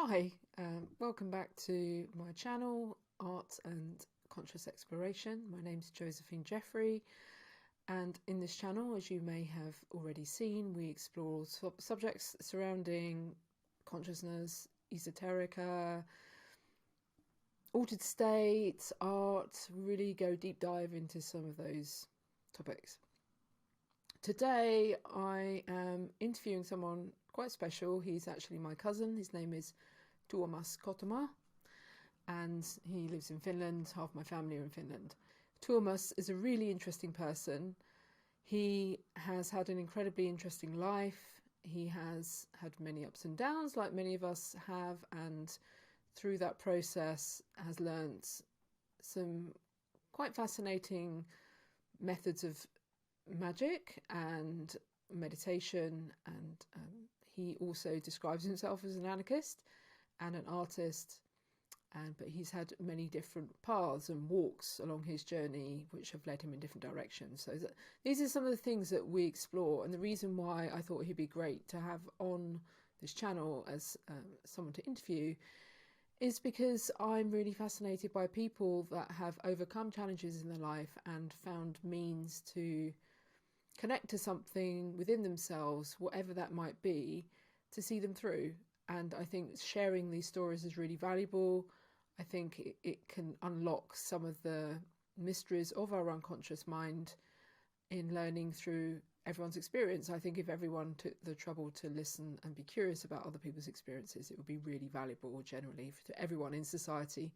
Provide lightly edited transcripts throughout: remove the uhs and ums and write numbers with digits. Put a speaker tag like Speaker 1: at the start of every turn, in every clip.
Speaker 1: Hi, welcome back to my channel, Art and Conscious Exploration. My name's Josephine Jeffrey, and in this channel, as you may have already seen, we explore subjects surrounding consciousness, esoterica, altered states, art, really go deep dive into some of those topics. Today I am interviewing someone quite special. He's actually my cousin. His name is Tuomas Kotomaa, and he lives in Finland. Half my family are in Finland. Tuomas is a really interesting person. He has had an incredibly interesting life. He has had many ups and downs, like many of us have, and through that process has learnt some quite fascinating methods of magic and meditation, and he also describes himself as an anarchist and an artist, but he's had many different paths and walks along his journey which have led him in different directions. So these are some of the things that we explore, and the reason why I thought he'd be great to have on this channel as someone to interview is because I'm really fascinated by people that have overcome challenges in their life and found means to connect to something within themselves, whatever that might be, to see them through. And I think sharing these stories is really valuable. I think it can unlock some of the mysteries of our unconscious mind in learning through everyone's experience. I think if everyone took the trouble to listen and be curious about other people's experiences, it would be really valuable generally to everyone in society.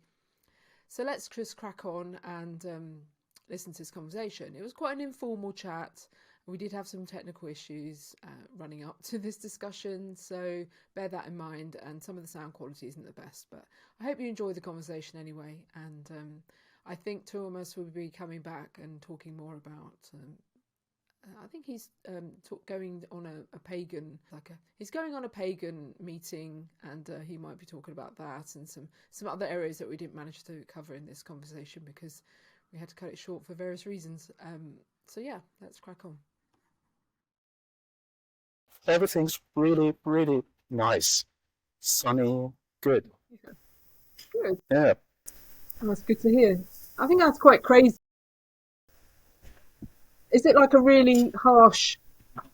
Speaker 1: So let's just crack on and listen to this conversation. It was quite an informal chat. We did have some technical issues running up to this discussion, so bear that in mind, and some of the sound quality isn't the best, but I hope you enjoy the conversation anyway. And I think Tuomas will be coming back and talking more about I think he's going on a pagan, he's going on a pagan meeting, and he might be talking about that and some other areas that we didn't manage to cover in this conversation because we had to cut it short for various reasons. So yeah, let's crack on.
Speaker 2: Everything's really, really nice, sunny, good.
Speaker 1: Yeah. Good.
Speaker 2: Yeah.
Speaker 1: That's good to hear. I think that's quite crazy. Is it like a really harsh,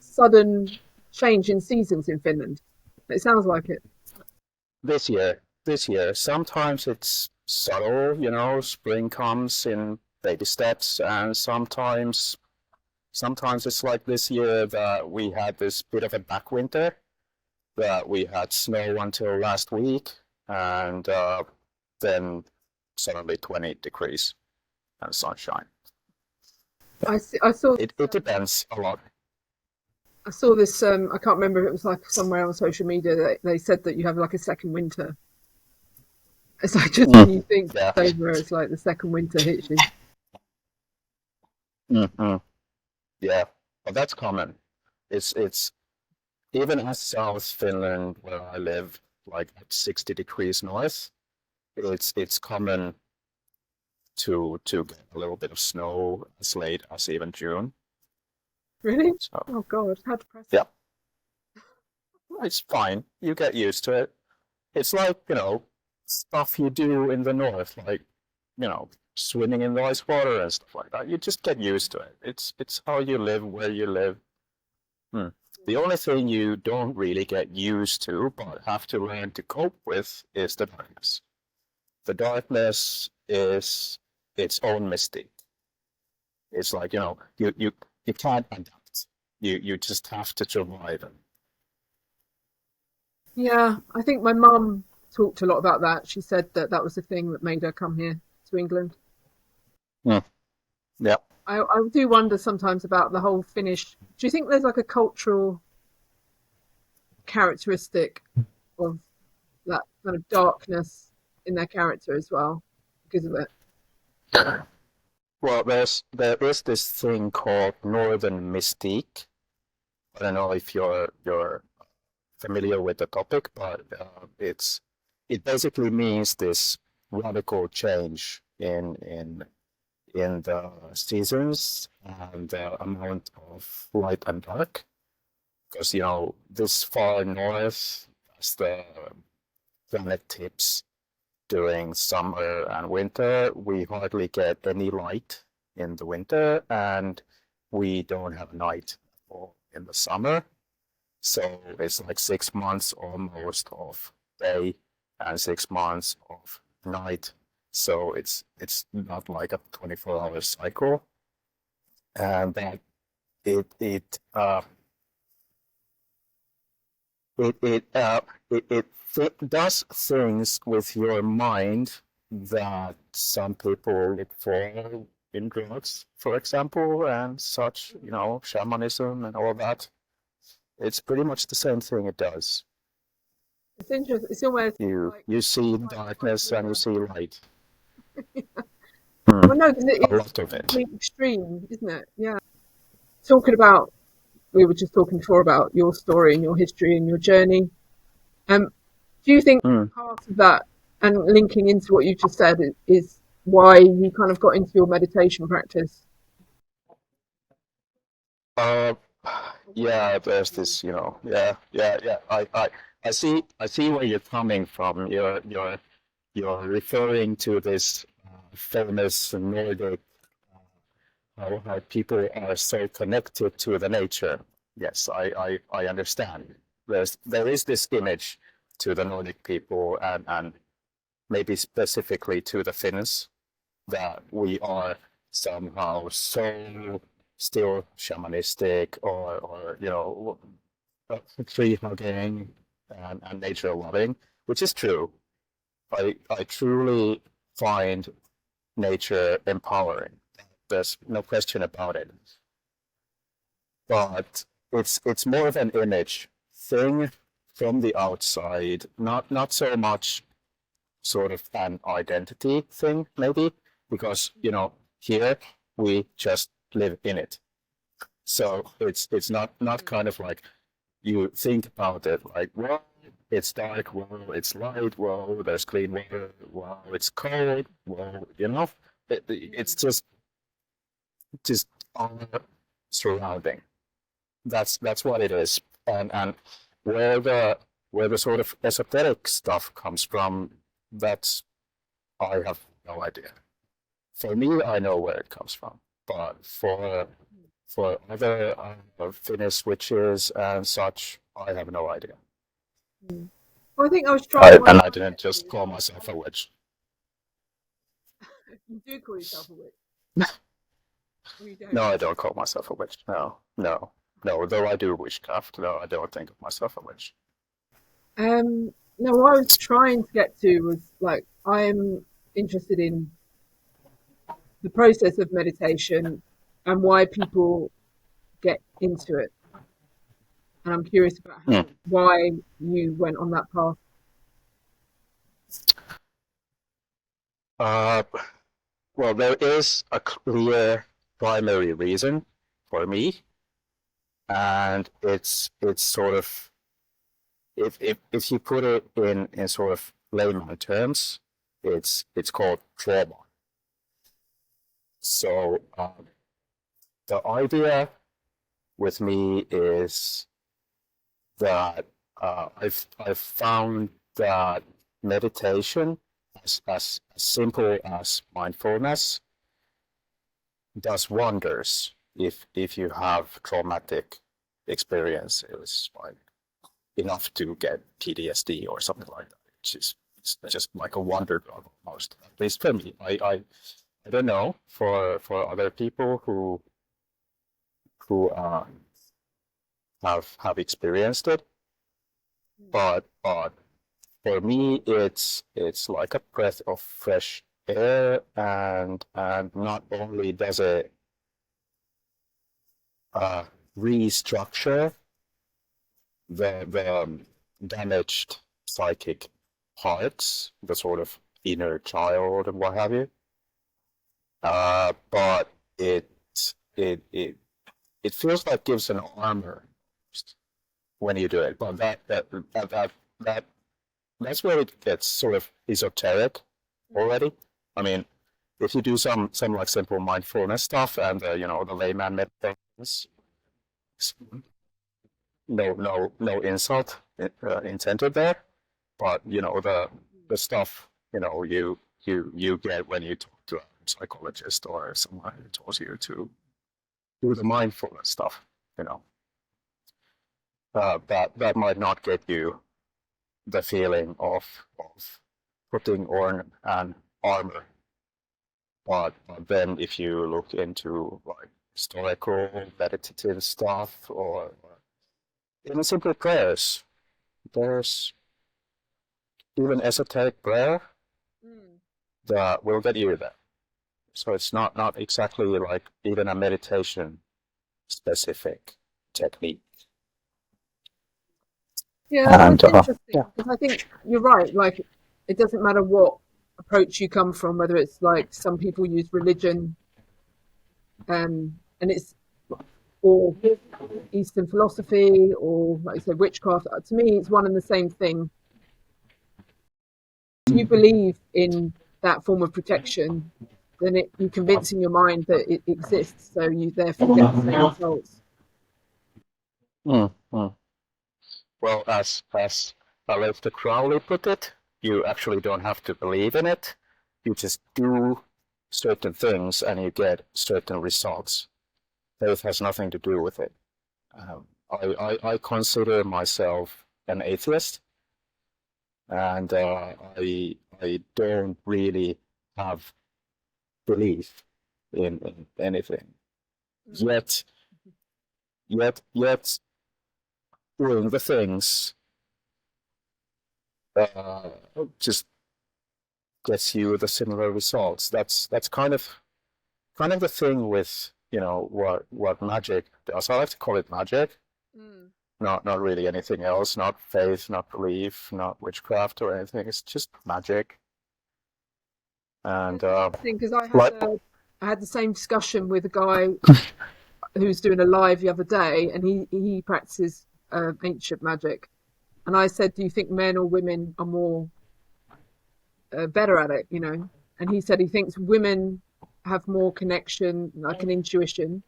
Speaker 1: sudden change in seasons in Finland? It sounds like it.
Speaker 2: This year, sometimes it's subtle, spring comes in baby steps, and sometimes it's like this year that we had this bit of a back winter, that we had snow until last week, and then suddenly 20 degrees and sunshine.
Speaker 1: I saw.
Speaker 2: It depends a lot.
Speaker 1: I saw this. I can't remember if it was like somewhere on social media. They said that you have like a second winter. It's like just when you think it's over, it's like the second winter hits you.
Speaker 2: Mm-hmm. Yeah, but that's common. It's even as South Finland, where I live, like at 60 degrees north, it's common to get a little bit of snow as late as even June.
Speaker 1: Really?
Speaker 2: So
Speaker 1: Oh God, how depressing.
Speaker 2: yeah, it's fine. You get used to it. It's like, stuff you do in the north, like, swimming in the ice water and stuff like that. You just get used to it. It's how you live, where you live. The only thing you don't really get used to, but have to learn to cope with, is the darkness. The darkness is its own mystique. It's like, you can't adapt. You just have to survive it.
Speaker 1: Yeah, I think my mum talked a lot about that. She said that that was the thing that made her come here to England.
Speaker 2: Yeah.
Speaker 1: I do wonder sometimes about the whole Finnish. Do you think there's like a cultural characteristic of that kind of darkness in their character as well because of it.
Speaker 2: Well, there is this thing called Northern Mystique. I don't know if you're familiar with the topic, but it basically means this radical change in the seasons and the amount of light and dark. Because this far north, as the planet tips during summer and winter, we hardly get any light in the winter, and we don't have night in the summer. So it's like 6 months almost of day and 6 months of night. So it's not like a 24-hour cycle, and that it it uh it it uh it does things with your mind that some people look for in drugs, for example, and such, shamanism and all that. It's pretty much the same thing it does.
Speaker 1: It's interesting. It's almost
Speaker 2: You
Speaker 1: like
Speaker 2: you see darkness and you see light.
Speaker 1: well, no, because
Speaker 2: A
Speaker 1: it's
Speaker 2: lot of it.
Speaker 1: complete extreme, isn't it? Yeah. Talking about, we were just talking before about your story and your history and your journey. Um, do you think
Speaker 2: Mm.
Speaker 1: part of that, and linking into what you just said, is why you kind of got into your meditation practice?
Speaker 2: Uh,
Speaker 1: What
Speaker 2: yeah, there's
Speaker 1: you?
Speaker 2: this, yeah. I see where you're coming from. You're referring to this famous Nordic how people are so connected to the nature. Yes, I understand. There is this image to the Nordic people and maybe specifically to the Finns that we are somehow so still shamanistic or tree hugging and nature loving, which is true. I truly find nature empowering. There's no question about it. But it's more of an image thing from the outside, not so much sort of an identity thing, maybe, because here we just live in it. So it's not kind of like you think about it like, well, it's dark, well, it's light, well, there's clean water, well, it's cold, well, it's just all surrounding. That's what it is. And where the where the sort of esoteric stuff comes from, that's I have no idea. For me, I know where it comes from, but for other Finnish witches and such, I have no idea.
Speaker 1: Mm. Well, I think I was trying. What I was
Speaker 2: And I
Speaker 1: trying to
Speaker 2: didn't
Speaker 1: get to
Speaker 2: just
Speaker 1: is
Speaker 2: call
Speaker 1: why
Speaker 2: myself a witch.
Speaker 1: you do call yourself a witch, or you
Speaker 2: No,
Speaker 1: don't.
Speaker 2: I don't call myself a witch. No, no, no. Though I do witchcraft, no, I don't think of myself a witch.
Speaker 1: No, what I was trying to get to was like I'm interested in the process of meditation and why people get into it, and I'm curious about
Speaker 2: Hmm.
Speaker 1: why you went on that path.
Speaker 2: Uh, well, there is a clear primary reason for me, and it's sort of if you put it in sort of layman terms, it's called trauma. So the idea with me is that I've found that meditation, as simple as mindfulness, does wonders if you have traumatic experiences, like enough to get PTSD or something like that. It's just like a wonder drug almost. At least for me, I don't know for other people who have experienced it, but for me it's like a breath of fresh air, and not only does it uh, restructure the damaged psychic parts, the sort of inner child and what have you. But it it it it feels like gives an armor when you do it. But that that's where it gets sort of esoteric already. I mean, if you do some like simple mindfulness stuff and the layman meditations, no insult intended there, but the stuff you get when you talk to a psychologist or someone who tells you to do the mindfulness stuff, that might not get you the feeling of putting on an armor. But then if you look into like historical meditative stuff or even simple prayers, there's even esoteric prayer that will get you there. So it's not exactly like even a meditation specific technique.
Speaker 1: Yeah, that's interesting because I think you're right. Like, it doesn't matter what approach you come from, whether it's like some people use religion, and it's or Eastern philosophy, or like I said, witchcraft. To me, it's one and the same thing. If you believe in that form of protection, then you're convincing your mind that it exists, so you therefore get the same results.
Speaker 2: Well, as Aleister Crowley put it, you actually don't have to believe in it. You just do certain things and you get certain results. Faith has nothing to do with it. I consider myself an atheist, and I don't really have belief in anything. Yet doing the things just gets you the similar results. That's kind of the thing with what magic does. I like to call it magic. Not really anything else. Not faith, not belief, not witchcraft or anything. It's just magic. And
Speaker 1: because I had the same discussion with a guy who was doing a live the other day, and he practices ancient magic, and I said, "Do you think men or women are more better at it?" And he said he thinks women have more connection, like an intuition,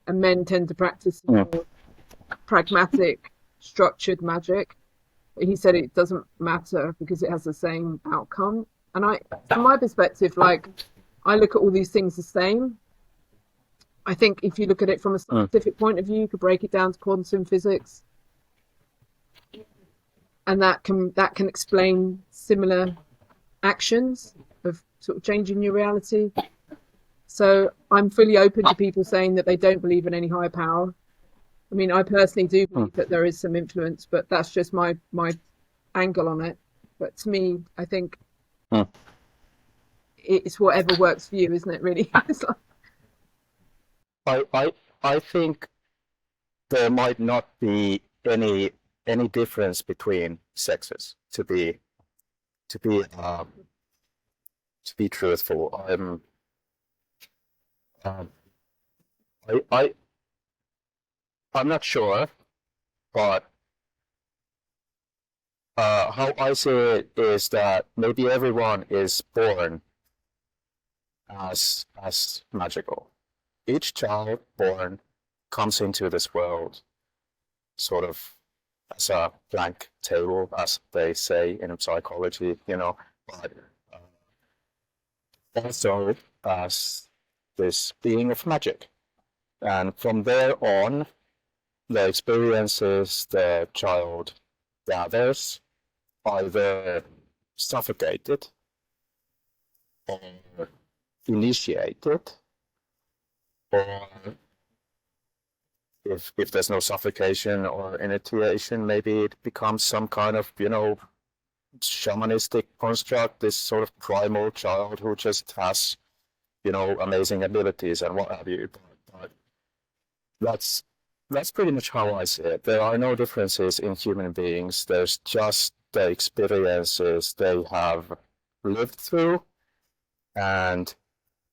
Speaker 1: and men tend to practice more pragmatic, structured magic. But he said it doesn't matter because it has the same outcome. And from my perspective, like, I look at all these things the same. I think if you look at it from a scientific point of view, you could break it down to quantum physics, and that can explain similar actions of sort of changing your reality. So I'm fully open to people saying that they don't believe in any higher power. I mean, I personally do believe that there is some influence, but that's just my angle on it. But to me, I think it's whatever works for you, isn't it, really?
Speaker 2: I think there might not be any difference between sexes, to be truthful. I'm not sure, but how I see it is that maybe everyone is born as magical. Each child born comes into this world sort of as a blank table, as they say in psychology, but also as this being of magic. And from there on, the experiences the child gathers either suffocated or initiated, or if there's no suffocation or initiation, maybe it becomes some kind of shamanistic construct, this sort of primal child who just has amazing abilities and what have you. But that's that's pretty much how I see it. There are no differences in human beings. There's just the experiences they have lived through, and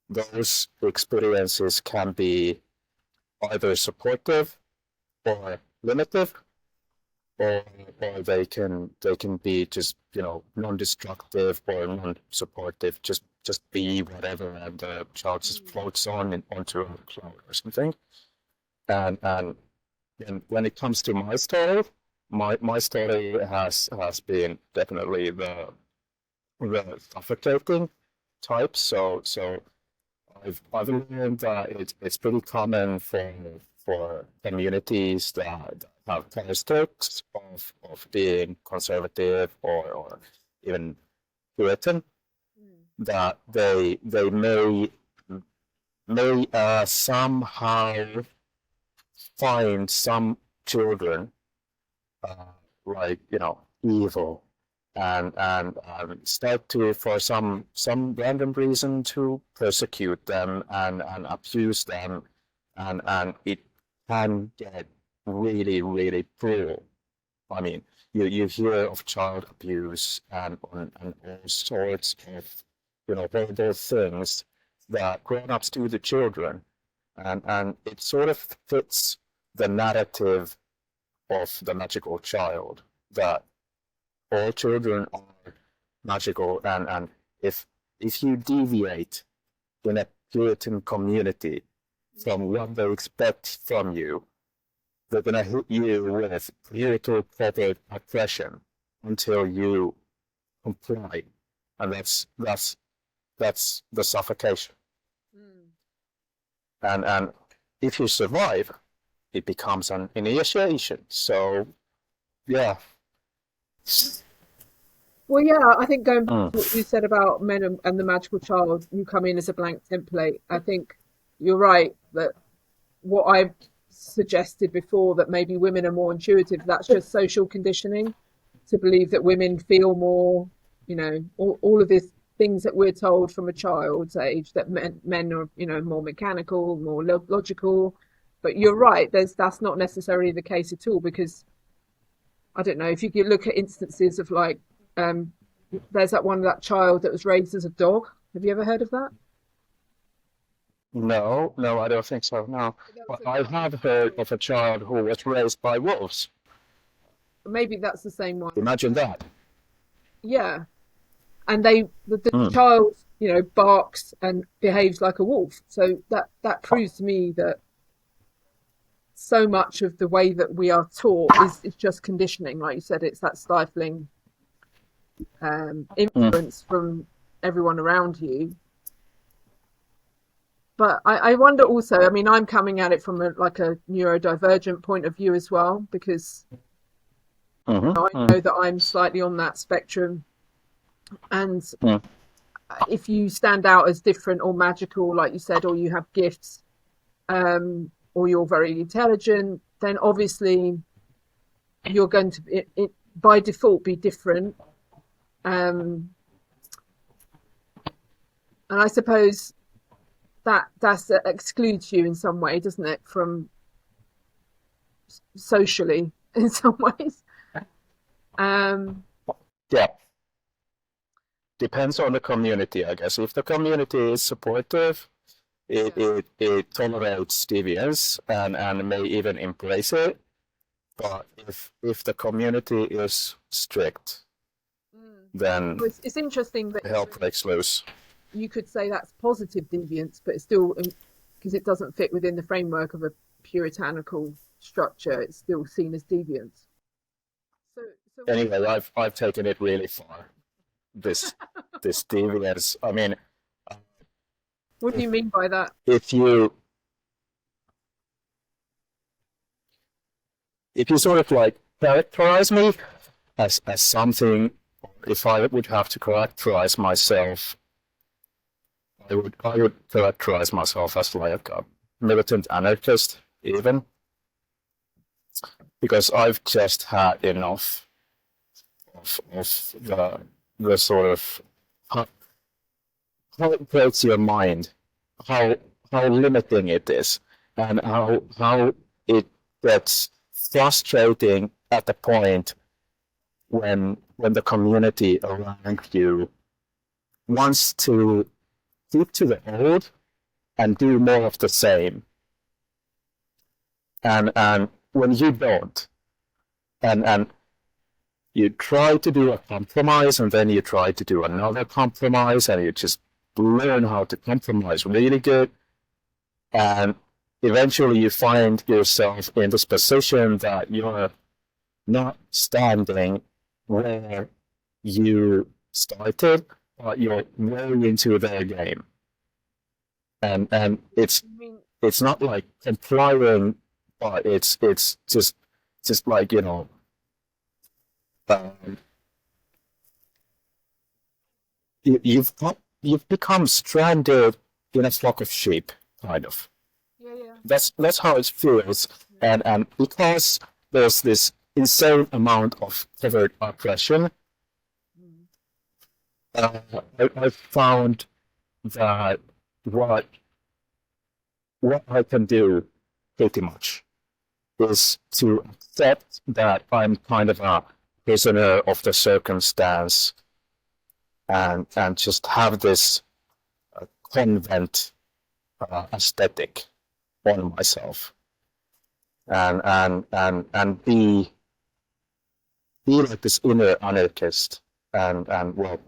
Speaker 2: those experiences can be either supportive or limited, or they can be just, non-destructive or non-supportive, just be whatever, and the child just floats onto a cloud or something. And when it comes to my story, my story has been definitely the suffocating type. So I've learned that it's pretty common for communities that have characteristics of being conservative or even Puritan, that they may somehow find some children, like, evil, and start to, for some random reason, to persecute them and abuse them, and it can get really, really cruel. I mean, you hear of child abuse and all sorts of, horrible things that grown-ups do to children, and it sort of fits the narrative of the magical child, that all children are magical, and if you deviate in a Puritan community from what they expect from you, they're gonna hit you with political proper aggression until you comply, and that's the suffocation. And if you survive, it becomes an initiation. So, yeah.
Speaker 3: Well, yeah, I think going back to what you said about men and the magical child, you come in as a blank template. I think you're right that what I've suggested before, that maybe women are more intuitive, that's just social conditioning to believe that women feel more, all of these things that we're told from a child's age, that men are, more mechanical, more logical. But you're right, that's not necessarily the case at all, because I don't know, if you could look at instances of like, there's that child that was raised as a dog. Have you ever heard of that?
Speaker 2: No, I don't think so. No,
Speaker 3: That was
Speaker 2: but I have
Speaker 3: a
Speaker 2: heard
Speaker 3: child.
Speaker 2: of a child who was raised by wolves.
Speaker 3: Maybe that's the same one.
Speaker 2: Imagine that.
Speaker 3: Yeah, and the
Speaker 2: Mm.
Speaker 3: child, barks and behaves like a wolf. So that proves to me that so much of the way that we are taught is just conditioning. Like you said, it's that stifling
Speaker 2: Mm.
Speaker 3: influence from everyone around you. But I wonder also, I mean, I'm coming at it from like a neurodivergent point of view as well, because
Speaker 2: Mhm.
Speaker 3: I
Speaker 2: Mm.
Speaker 3: know that I'm slightly on that spectrum. And
Speaker 2: Mm.
Speaker 3: if you stand out as different or magical, like you said, or you have gifts, or you're very intelligent, then obviously you're going to by default be different. Um, and I suppose that excludes you in some way, doesn't it, from socially in some ways. Um,
Speaker 2: Yeah, depends on the community, I guess. If the community is supportive, it
Speaker 3: yeah.
Speaker 2: it tolerates deviance and may even embrace it. But if the community is strict,
Speaker 3: Mm.
Speaker 2: then
Speaker 3: Well, it's interesting that
Speaker 2: hell breaks loose.
Speaker 3: you could say that's positive deviance, but it's still, because it doesn't fit within the framework of a puritanical structure, it's still seen as deviance. So, so what
Speaker 2: Anyway, I've taken it really far. This this deviance. I mean,
Speaker 3: what do you mean by that?
Speaker 2: if you if you sort of like characterize me as something, if I would have to characterize myself, I would characterize myself as like a militant anarchist, even, because I've just had enough of the sort of how it breaks your mind, how how limiting it is, and how it gets frustrating at the point when the community around you wants to keep to the old and do more of the same, and when you don't, and you try to do a compromise, and then you try to do another compromise, and you just learn how to compromise really good, and eventually you find yourself in this position that you're not standing where you started, but you're way into their game. And it's not like complying, but it's just like, you've become stranded in a flock of sheep, kind of.
Speaker 3: Yeah.
Speaker 2: That's how it feels, and because there's this insane amount of covert oppression, I found that what I can do pretty much is to accept that I'm kind of a prisoner of the circumstance, and just have this convent aesthetic on myself, and be like this inner anarchist, and well,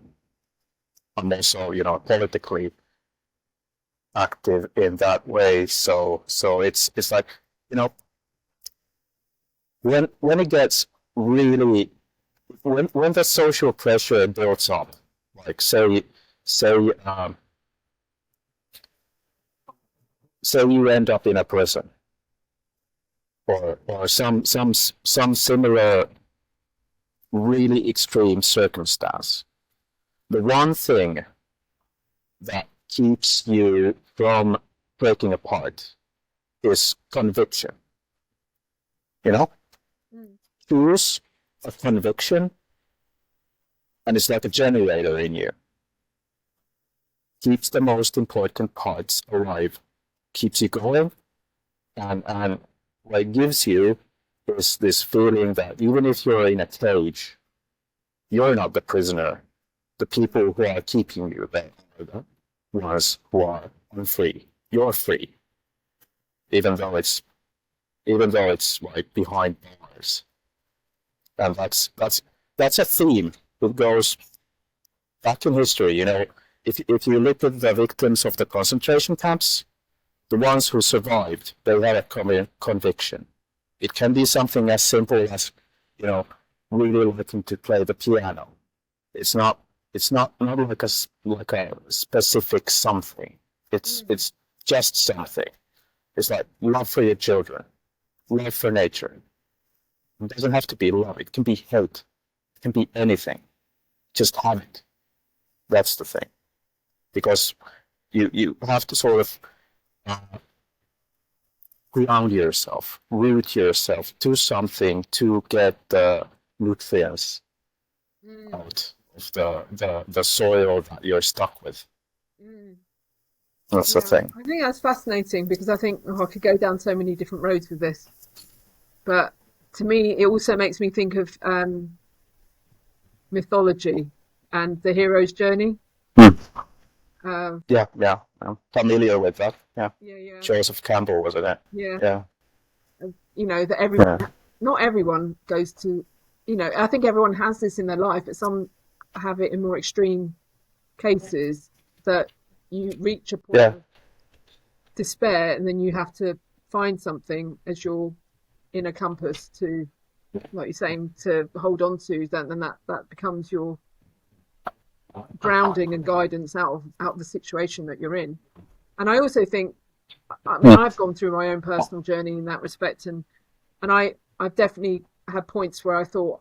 Speaker 2: I'm also politically active in that way. So it's like, when it gets really, when the social pressure builds up, like say you end up in a prison, or some similar really extreme circumstance, the one thing that keeps you from breaking apart is conviction. Choose a conviction, and it's like a generator in you. Keeps the most important parts alive, keeps you going, and what it gives you is this feeling that even if you're in a cage, you're not the prisoner. The people who are keeping you there are the ones who are free. You're free, even though it's like behind bars. And that's a theme that goes back in history. If you look at the victims of the concentration camps, the ones who survived, they had a conviction. It can be something as simple as, really liking to play the piano. It's not like a specific something. It's just something. It's like love for your children, love for nature. It doesn't have to be love. It can be hate. It can be anything. Just have it. That's the thing. Because you have to sort of ground yourself, root yourself to something to get the nutrients out of the soil that you're stuck with. That's the thing.
Speaker 3: I think that's fascinating, because I think I could go down so many different roads with this. But to me, it also makes me think of mythology and the hero's journey.
Speaker 2: Yeah, I'm familiar with that. Yeah.
Speaker 3: Yeah.
Speaker 2: Joseph Campbell, wasn't it?
Speaker 3: Yeah. That everyone, not everyone goes to, I think everyone has this in their life, but some have it in more extreme cases, that you reach a point of despair, and then you have to find something as your inner compass to, like you're saying, to hold on to. Then that becomes your grounding and guidance out of the situation that you're in. And I also think, I've gone through my own personal journey in that respect, and I've definitely had points where I thought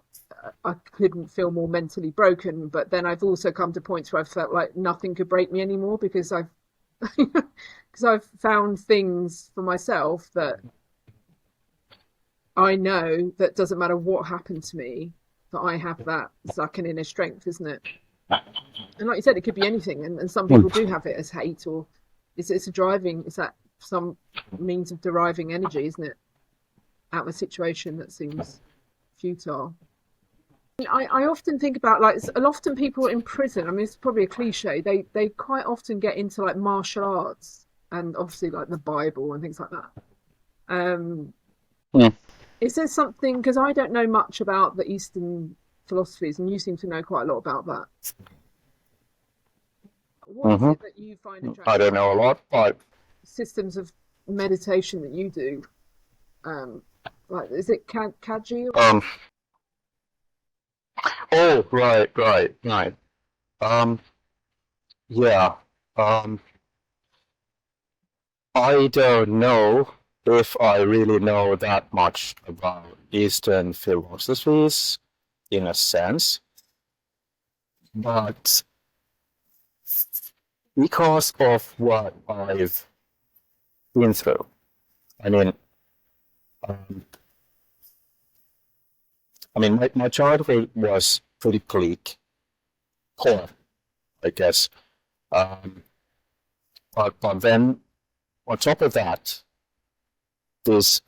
Speaker 3: I couldn't feel more mentally broken, but then I've also come to points where I've felt like nothing could break me anymore, because I've found things for myself that I know that doesn't matter what happened to me, that I have that. It's like an inner strength, isn't it? And like you said, it could be anything, and some people do have it as hate, or it's that some means of deriving energy, isn't it? out of a situation that seems futile. I often think about like often people in prison. I mean, it's probably a cliche. They quite often get into like martial arts and obviously like the Bible and things like that.
Speaker 2: Mm.
Speaker 3: Is there something, because I don't know much about the Eastern philosophies, and you seem to know quite a lot about that. What is it that you find attractive?
Speaker 2: I don't know a lot, but
Speaker 3: Systems of meditation that you do, like is it Kaji?
Speaker 2: oh, right. Yeah. I don't know if I really know that much about Eastern philosophies in a sense, but because of what I've been through, I mean, um, my childhood was pretty bleak, poor, I guess. Um, but then on top of that, these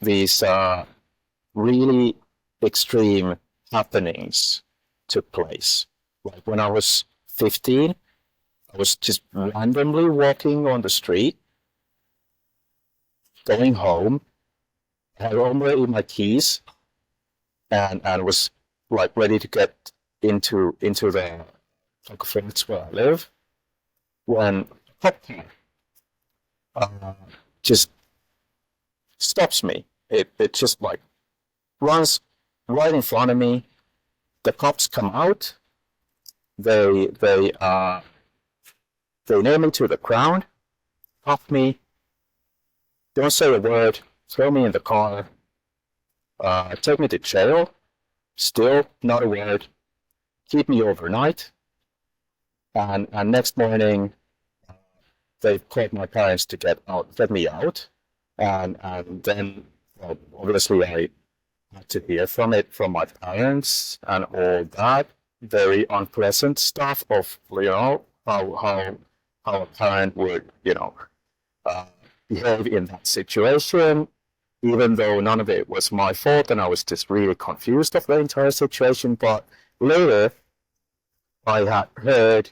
Speaker 2: really extreme happenings took place. Like when I was 15, I was just randomly walking on the street, going home. I had already my keys, and was like ready to get into the like flats where I live when a cop car just stops me. It just like runs right in front of me. The cops come out. They nail me to the ground, cuff me, don't say a word, throw me in the car, take me to jail, still not a word, keep me overnight, and next morning they called my parents to get me out, and then well, obviously I had to hear from my parents and all that very unpleasant stuff of how a parent would behave in that situation, even though none of it was my fault and I was just really confused of the entire situation. But later, I had heard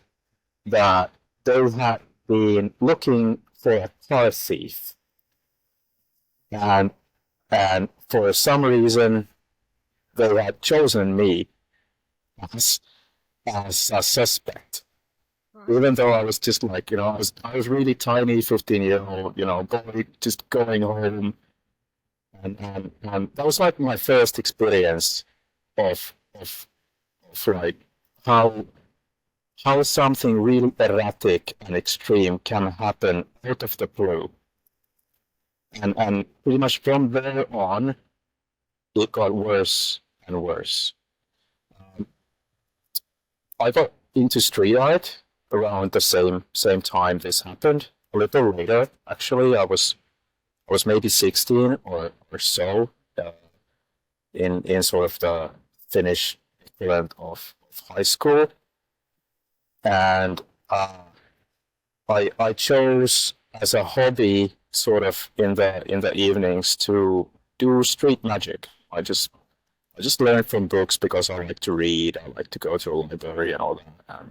Speaker 2: that they had been looking for a car thief, and for some reason they had chosen me as a suspect.
Speaker 3: Right.
Speaker 2: Even though I was just like, I was really tiny, 15-year-old, boy, just going home, and that was like my first experience of like how something really erratic and extreme can happen out of the blue, and pretty much from there on, it got worse and worse. I got into street art around the same time this happened. A little later, actually, I was maybe 16 or so, in sort of the Finnish equivalent of high school, and I chose as a hobby, sort of in the evenings, to do street magic. I just learned from books because I like to read. I like to go to a library and all that.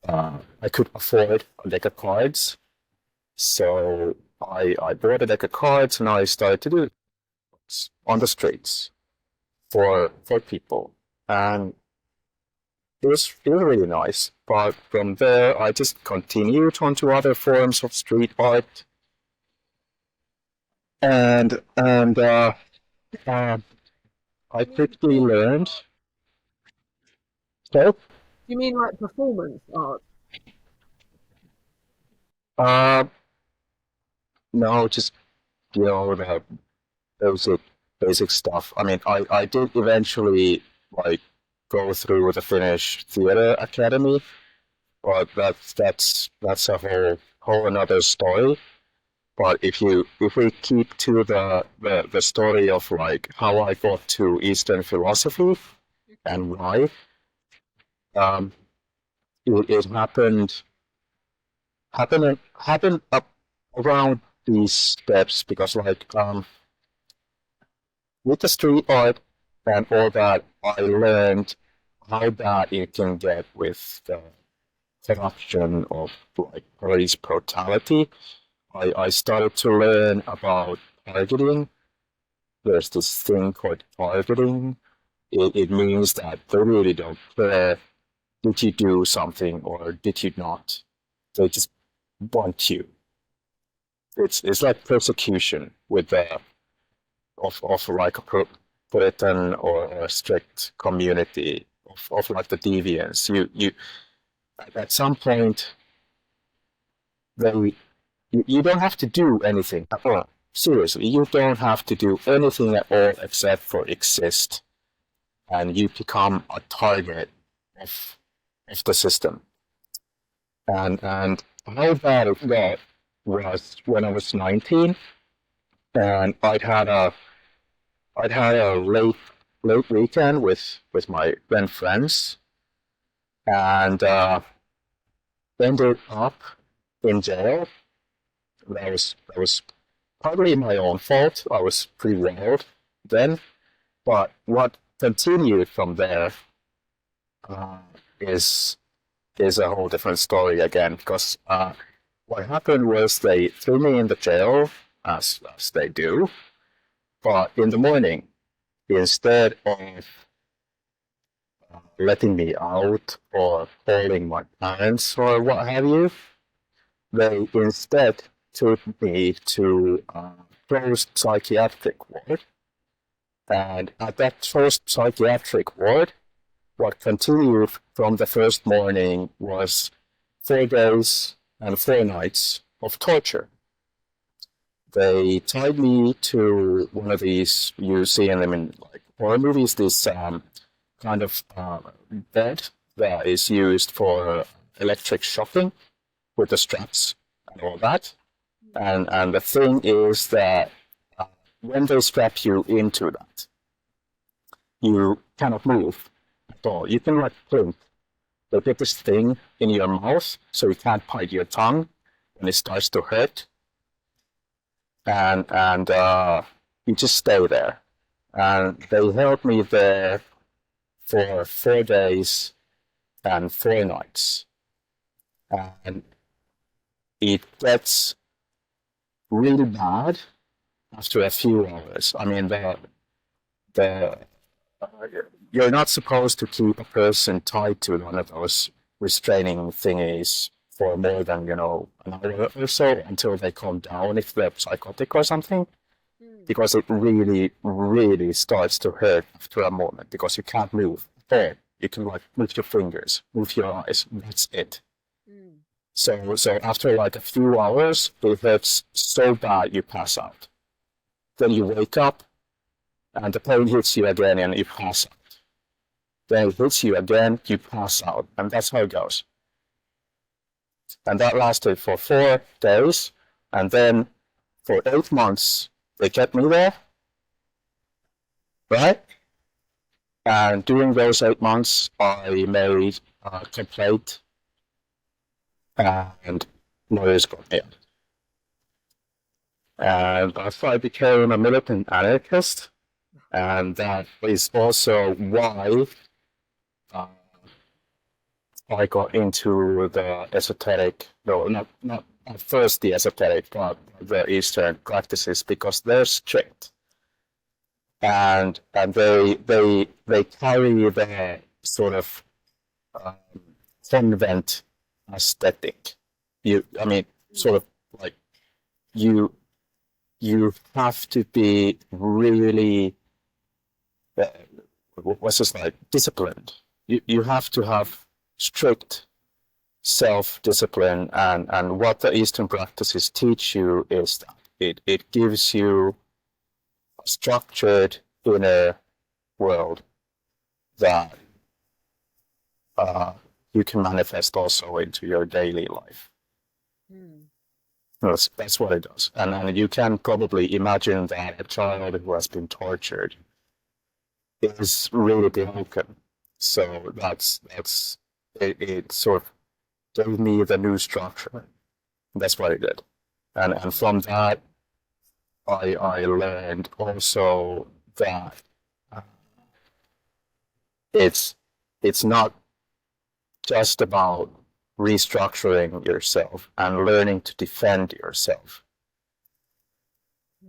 Speaker 2: And I could afford a deck of cards, so I bought a deck of cards and I started to do it on the streets for people, and it was really nice. But from there, I just continued onto other forms of street art, and uh, I quickly learned. So,
Speaker 3: You mean like performance art?
Speaker 2: uh, no, just the basic stuff. I mean, I did eventually like go through the Finnish Theatre Academy, but that's a whole another story. But if we keep to the story of like how I got to Eastern philosophy and why, um, it happened up around these steps because like with the street art and all that, I learned how bad it can get with the corruption of like police brutality. I started to learn about targeting. There's this thing called targeting. It means that they really don't care, did you do something or did you not? They just want you. It's like persecution with the of like a Puritan or a strict community of like the deviants. You at some point they you don't have to do anything at all. Seriously, you don't have to do anything at all except for exist, and you become a target of the system. And how bad it got was when I was 19, and I'd had a late weekend with my then friends, and ended up in jail. That was partly my own fault. I was pretty wild then, but what continued from there uh, is is a whole different story again. Because what happened was they threw me in the jail as they do, but in the morning, instead of letting me out or calling my parents or what have you, they instead took me to closed psychiatric ward. And at that closed psychiatric ward, what continued from the first morning was 4 days and 4 nights of torture. They tied me to one of these, you see in them in like horror movies, this kind of bed that is used for electric shocking with the straps and all that. And the thing is that when they strap you into that, you cannot move at all. You can like blink. They put this thing in your mouth so you can't bite your tongue when it starts to hurt, and you just stay there. And they held me there for 4 days and 4 nights, and it gets really bad after a few hours. I mean, the you're not supposed to keep a person tied to one of those restraining thingies for more than an hour or so until they calm down if they're psychotic or something, because it really, really starts to hurt after a moment because you can't move at all. You can like move your fingers, move your eyes. That's it. So after like a few hours, it hurts so bad you pass out. Then you wake up, and the pain hits you again, and you pass out. Then it hits you again, you pass out, and that's how it goes. And that lasted for 4 days, and then for 8 months they kept me there, right? And during those 8 months, I made a complaint, and lawyers got me out. And I became a militant anarchist, and that is also why I got into the esoteric, no, not at first the esoteric, but the Eastern practices, because they're strict, and they carry the sort of convent aesthetic. I mean, sort of like you have to be really what's this like disciplined. You have to have strict self-discipline, and what the Eastern practices teach you is that it gives you a structured inner world that you can manifest also into your daily life. That's what it does. And you can probably imagine that a child who has been tortured is really broken. So it sort of gave me the new structure. That's what it did. And from that I learned also that uh, it's it's not just about restructuring yourself and learning to defend yourself,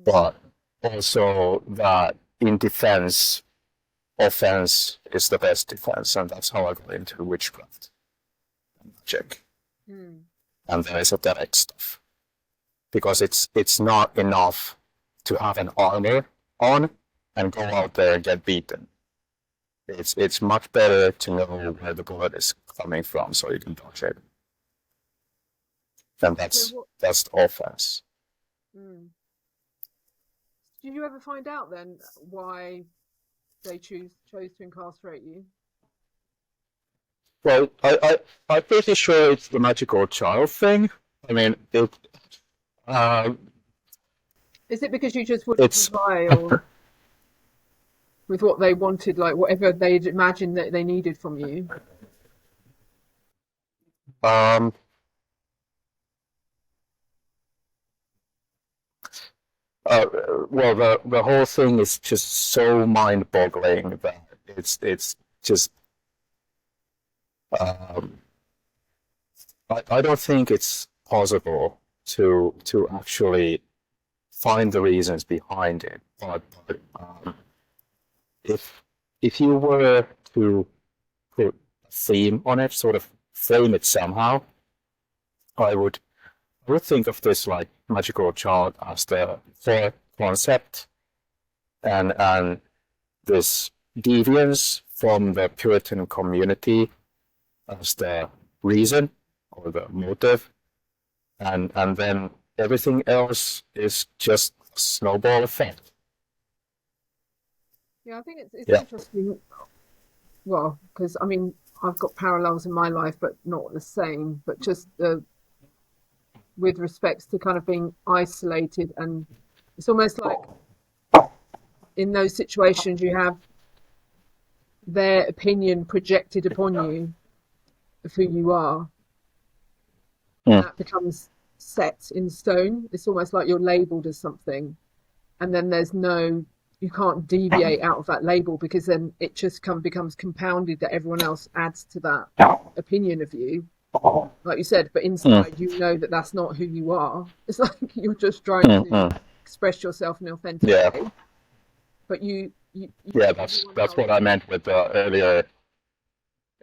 Speaker 2: but also that in defense, offense is the best defense, and that's how I got into witchcraft and magic and the esoteric stuff. Because it's not enough to have an armor on and go out there and get beaten. It's much better to know where the bullet is coming from so you can dodge it. And that's the offense.
Speaker 3: Did you ever find out then why they chose to incarcerate you?
Speaker 2: Well, I'm pretty sure it's the magical child thing. I mean,
Speaker 3: is it because you just wouldn't comply, or with what they wanted, like whatever they'd imagined that they needed from you?
Speaker 2: Well, the whole thing is just so mind-boggling that it's just I don't think it's possible to actually find the reasons behind it. But if you were to put a theme on it, sort of frame it somehow, I would think of this like magical child as the core concept, and this deviance from the Puritan community as the reason or the motive, and then everything else is just a snowball effect.
Speaker 3: Yeah, I think it's interesting. Well, because I mean, I've got parallels in my life, but not the same. But just with respects to kind of being isolated, and it's almost like in those situations you have their opinion projected upon you of who you are. That becomes set in stone. It's almost like you're labeled as something, and then you can't deviate out of that label, because then it just becomes compounded that everyone else adds to that opinion of you, like you said. But inside, you know that that's not who you are. It's like you're just trying to express yourself in an authentic way. But
Speaker 2: that's what I meant with the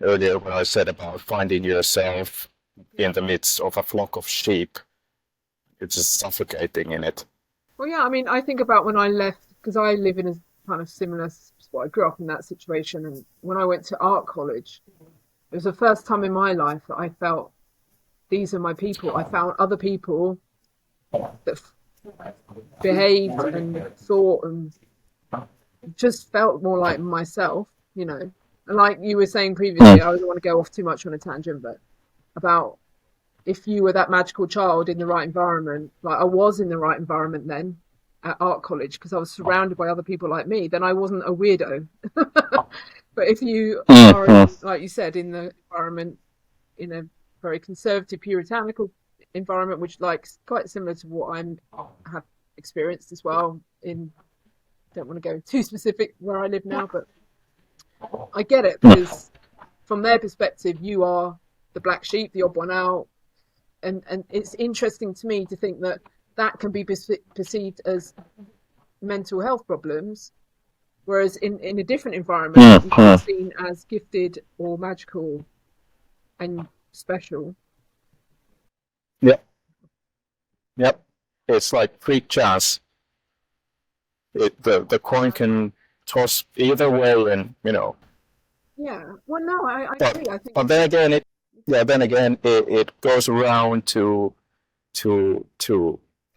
Speaker 2: earlier what I said about finding yourself in the midst of a flock of sheep. It's just suffocating in it.
Speaker 3: Well, yeah, I mean, I think about when I left, because I live in a kind of similar spot. I grew up in that situation, and when I went to art college, it was the first time in my life that I felt these are my people. I found other people that behaved and thought and just felt more like myself, you know. And like you were saying previously, I don't want to go off too much on a tangent, but about if you were that magical child in the right environment, like I was in the right environment then at art college, because I was surrounded by other people like me, then I wasn't a weirdo. But if you are, like you said, in the environment, in a very conservative, puritanical environment, which like quite similar to what I have experienced as well in, don't want to go too specific where I live now, but I get it, because from their perspective, you are the black sheep, the odd one out. And it's interesting to me to think that can be perceived as mental health problems, whereas in a different environment, you can be seen as gifted or magical and special.
Speaker 2: Yep. It's like freak chance. The coin can toss either way, and you know.
Speaker 3: Yeah. Well, no, I agree. I think.
Speaker 2: But then again, it goes around to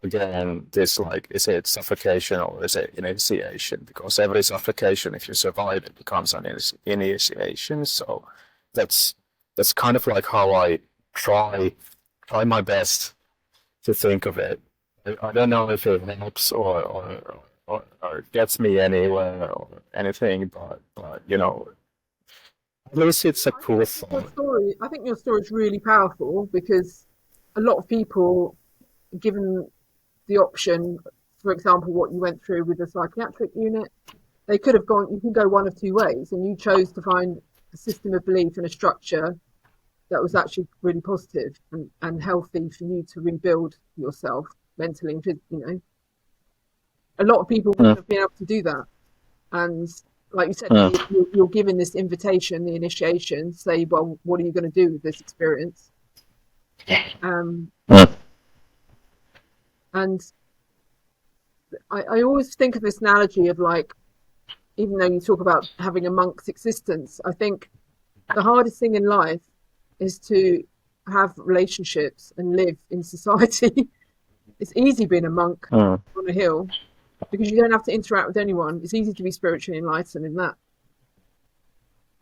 Speaker 2: again this, like, is it suffocation or is it initiation? Because every suffocation, if you survive, it becomes an initiation. So that's kind of like how I try my best to think of it. I don't know if it helps or gets me anywhere or anything, but you know, at least it's a cool thought.
Speaker 3: I think your story is really powerful, because a lot of people, given the option, for example, what you went through with the psychiatric unit, they could have gone. You can go one of two ways, and you chose to find a system of belief and a structure that was actually really positive and healthy for you to rebuild yourself mentally and physically. A lot of people wouldn't have been able to do that, and like you said, you're given this invitation, the initiation, say, well, what are you going to do with this experience? And I always think of this analogy of, like, even though you talk about having a monk's existence, I think the hardest thing in life is to have relationships and live in society. It's easy being a monk on a hill because you don't have to interact with anyone. It's easy to be spiritually enlightened in that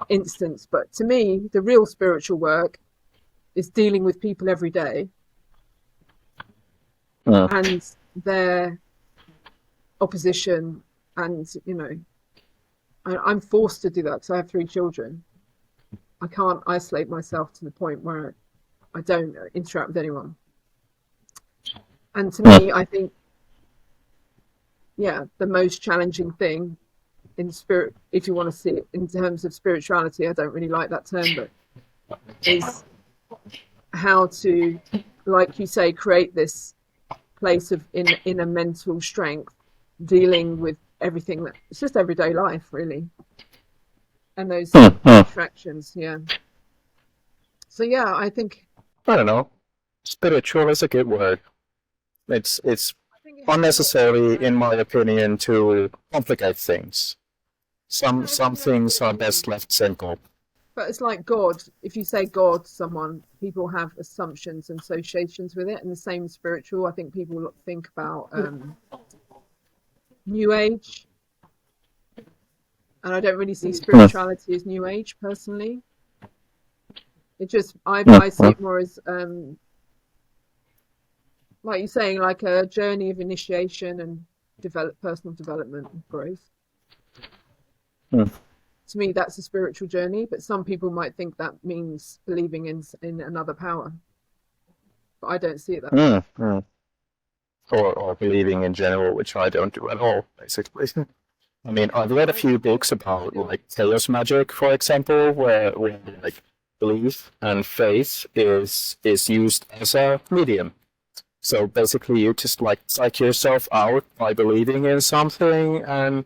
Speaker 3: instance. But to me, the real spiritual work is dealing with people every day and their opposition. And, I'm forced to do that because I have 3 children. I can't isolate myself to the point where I don't interact with anyone. And to me, I think, the most challenging thing in spirit, if you want to see it in terms of spirituality, I don't really like that term, but is how to, like you say, create this place of inner mental strength, dealing with everything that it's just everyday life, really, and those distractions. So I think,
Speaker 2: I don't know, spiritual is a good word. It's unnecessary, in my opinion, to complicate things. Some things are best left simple.
Speaker 3: But it's like God. If you say God to someone, people have assumptions and associations with it, and the same with spiritual. I think people think about New Age, and I don't really see spirituality as New Age personally. It just, I see it more as, like you're saying, like a journey of initiation and personal development and growth. To me, that's a spiritual journey, but some people might think that means believing in another power. But I don't see it that way.
Speaker 2: Or believing in general, which I don't do at all, basically. I mean, I've read a few books about, like, chaos magic, for example, where like belief and faith is used as a medium. So basically, you just, like, psych yourself out by believing in something, and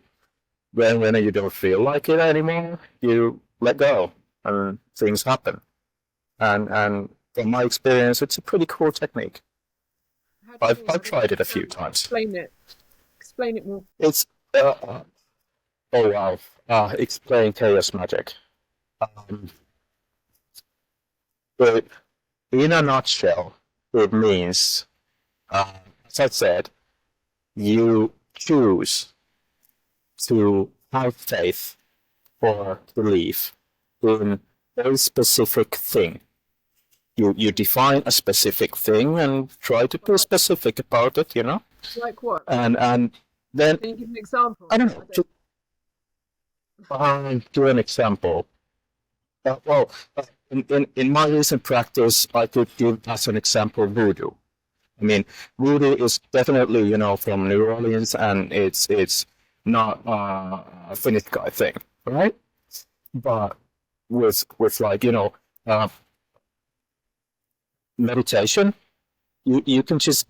Speaker 2: when you don't feel like it anymore, you let go, and things happen. And from my experience, it's a pretty cool technique. I've tried it a few times.
Speaker 3: Explain it more.
Speaker 2: It's oh wow. Explain chaos magic. But in a nutshell, it means, as I said, you choose to have faith or belief in a specific thing. You define a specific thing and try to be specific about it,
Speaker 3: Like what?
Speaker 2: And then,
Speaker 3: can you give an example?
Speaker 2: I don't know. Do an example. In my recent practice, I could give as an example voodoo. I mean, voodoo is definitely, from New Orleans, and it's not a Finnish guy thing, right? But with like, meditation, you can just,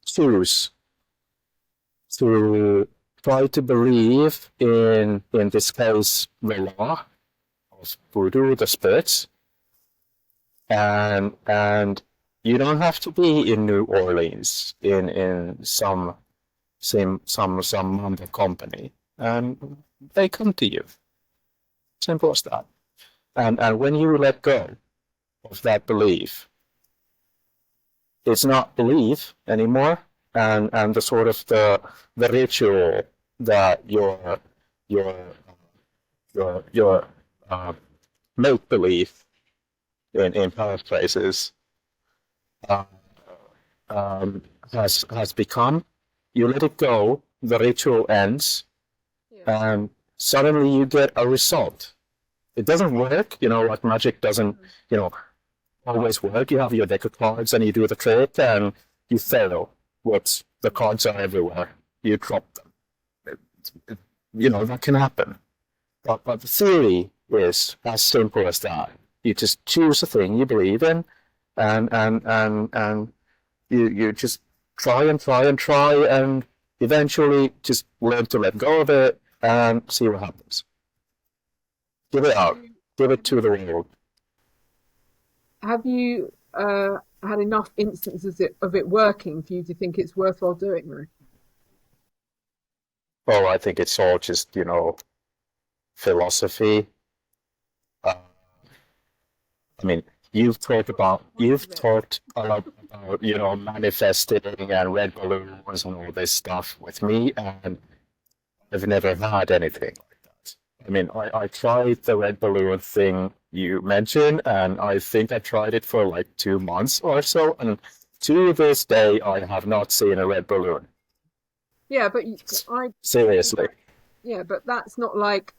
Speaker 2: choose to try to believe in this case, the law of voodoo, the spirits, and you don't have to be in New Orleans in some Mamba company, and they come to you. Simple as that. And when you let go of that belief, it's not belief anymore, and the sort of the ritual that your make believe in paraphrases has become. You let it go, the ritual ends, and suddenly you get a result. It doesn't work, like magic doesn't, always work. You have your deck of cards and you do the trick and you fail. The cards are everywhere. You drop them. that can happen. But the theory is as simple as that. You just choose a thing you believe in, and you just try and try and try, and eventually just learn to let go of it and see what happens. Give it out. Give it to the world.
Speaker 3: Have you had enough instances of it working for you to think it's worthwhile doing, though?
Speaker 2: Well, I think it's all just, philosophy. Uh, I mean, you've talked a lot about, manifesting and red balloons and all this stuff with me, and I've never had anything like that. I mean, I tried the red balloon thing you mentioned, and I think I tried it for like 2 months or so, and to this day, I have not seen a red balloon.
Speaker 3: Yeah, but
Speaker 2: Seriously.
Speaker 3: yeah, but that's not like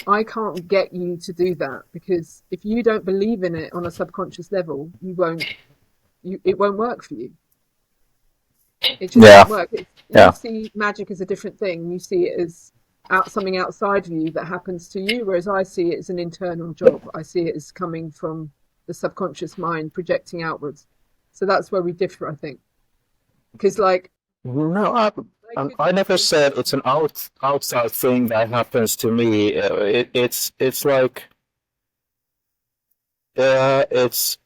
Speaker 3: I can't get you to do that, because if you don't believe in it on a subconscious level, it won't work for you. It just
Speaker 2: Yeah,
Speaker 3: won't work. You
Speaker 2: yeah.
Speaker 3: see magic as a different thing. You see it as something outside of you that happens to you, whereas I see it as an internal job. I see it as coming from the subconscious mind projecting outwards. So that's where we differ, I think. Because
Speaker 2: No,
Speaker 3: I could
Speaker 2: I never
Speaker 3: say
Speaker 2: said it's an outside thing that happens to me. It's like it's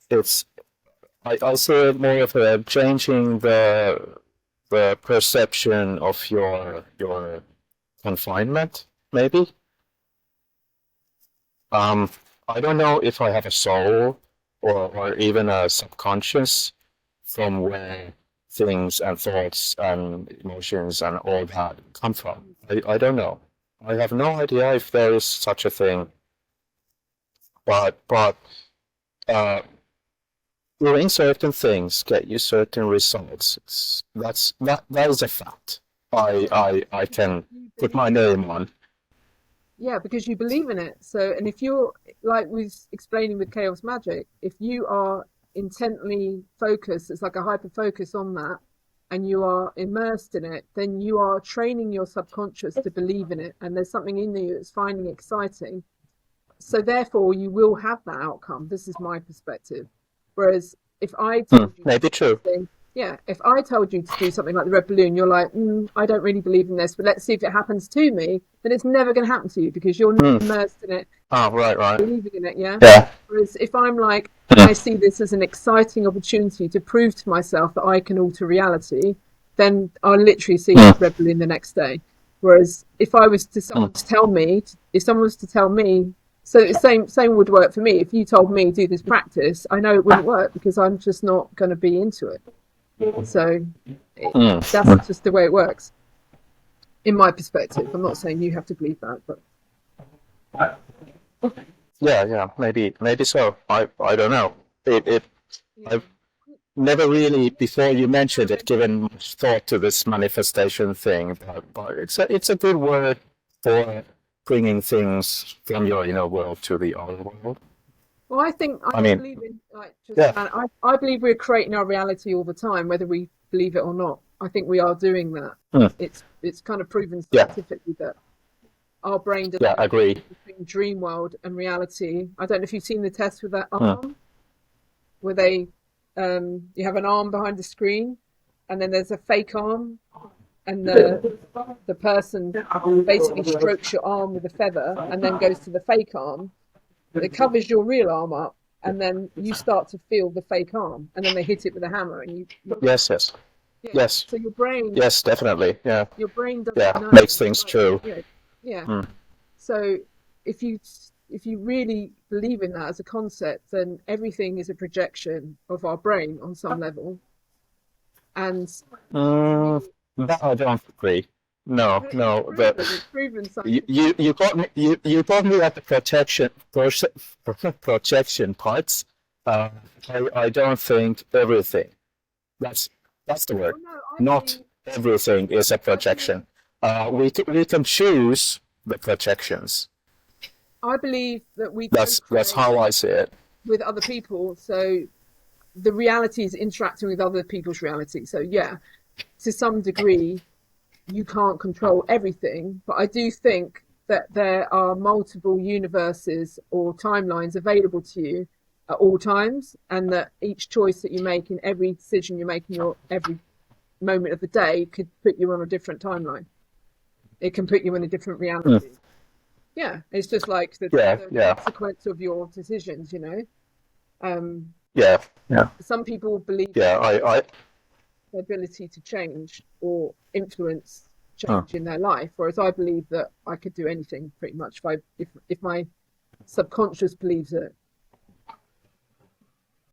Speaker 2: I see it more of a changing the perception of your confinement, maybe. Um, I don't know if I have a soul or even a subconscious from where things and thoughts and emotions and all that come from. I don't know. I have no idea if there is such a thing, but uh, doing certain things get you certain results. That is a fact. I can
Speaker 3: you
Speaker 2: put my
Speaker 3: believe in it.
Speaker 2: name on.
Speaker 3: Yeah, because you believe in it. So, and if you're like we was explaining with chaos magic, if you are intently focused, it's like a hyper focus on that, and you are immersed in it, then you are training your subconscious to believe in it, and there's something in you that's finding it exciting. So therefore, you will have that outcome. This is my perspective. Whereas if I told you to
Speaker 2: Maybe
Speaker 3: do
Speaker 2: true.
Speaker 3: something, yeah, if I told you to do something like the red balloon, you're like, I don't really believe in this, but let's see if it happens to me. Then it's never going to happen to you because you're not
Speaker 2: Hmm.
Speaker 3: immersed in it,
Speaker 2: Oh, right.
Speaker 3: believing in it. Yeah.
Speaker 2: Yeah.
Speaker 3: Whereas if I'm like,
Speaker 2: Hmm.
Speaker 3: I see this as an exciting opportunity to prove to myself that I can alter reality, then I'll literally see
Speaker 2: Hmm.
Speaker 3: that red balloon the next day. Whereas if I was to
Speaker 2: Hmm.
Speaker 3: someone to tell me, if someone was to tell me, so the same would work for me. If you told me do this practice, I know it wouldn't work because I'm just not going to be into it. So that's
Speaker 2: Hmm.
Speaker 3: just the way it works, in my perspective. I'm not saying you have to believe that, but
Speaker 2: Yeah. Maybe so. I don't know. It
Speaker 3: yeah.
Speaker 2: I've never really, before you mentioned it, given much thought to this manifestation thing. But it's a good word for bringing things from your inner world to the outer world.
Speaker 3: Well, I
Speaker 2: I mean,
Speaker 3: believe in like just
Speaker 2: yeah.
Speaker 3: man. I believe we're creating our reality all the time, whether we believe it or not. I think we are doing that.
Speaker 2: Hmm.
Speaker 3: It's kind of proven
Speaker 2: Yeah.
Speaker 3: scientifically that our brain does
Speaker 2: Yeah.
Speaker 3: a
Speaker 2: Agree.
Speaker 3: between dream world and reality. I don't know if you've seen the test with that
Speaker 2: Hmm.
Speaker 3: arm, where they you have an arm behind the screen, and then there's a fake arm, and the person basically strokes your arm with a feather, and then goes to the fake arm. It covers your real arm up, and then you start to feel the fake arm, and then they hit it with a hammer, and you
Speaker 2: Yes. Yes.
Speaker 3: yeah.
Speaker 2: Yes.
Speaker 3: So
Speaker 2: Yes. Definitely. Yeah.
Speaker 3: your brain doesn't
Speaker 2: Yeah.
Speaker 3: know.
Speaker 2: Makes things
Speaker 3: Like,
Speaker 2: true.
Speaker 3: yeah, yeah.
Speaker 2: Hmm.
Speaker 3: So if you really believe in that as a concept, then everything is a projection of our brain on some level, and
Speaker 2: Mm,
Speaker 3: you.
Speaker 2: that I don't agree. No.
Speaker 3: But it's
Speaker 2: No.
Speaker 3: proven. It's proven scientifically.
Speaker 2: You got me. You got me at the projection parts. Uh, I don't think everything. That's that's the word.
Speaker 3: Well, no, I
Speaker 2: Not
Speaker 3: believe.
Speaker 2: everything is a
Speaker 3: I believe.
Speaker 2: projection. We can choose the projections.
Speaker 3: I believe that we
Speaker 2: That's
Speaker 3: co-create
Speaker 2: how I see it.
Speaker 3: with other people. So the reality is interacting with other people's reality. So yeah, to some degree, you can't control everything, but I do think that there are multiple universes or timelines available to you at all times, and that each choice that you make in every decision you make in your every moment of the day could put you on a different timeline. It can put you in a different
Speaker 2: Mm.
Speaker 3: reality. Yeah, it's just like
Speaker 2: Yeah,
Speaker 3: the
Speaker 2: yeah,
Speaker 3: consequence of your decisions, you know. Um,
Speaker 2: yeah, yeah,
Speaker 3: some people believe
Speaker 2: yeah.
Speaker 3: the ability to change or influence
Speaker 2: Uh,
Speaker 3: change in their life, whereas I believe that I could do anything pretty much if my subconscious believes it.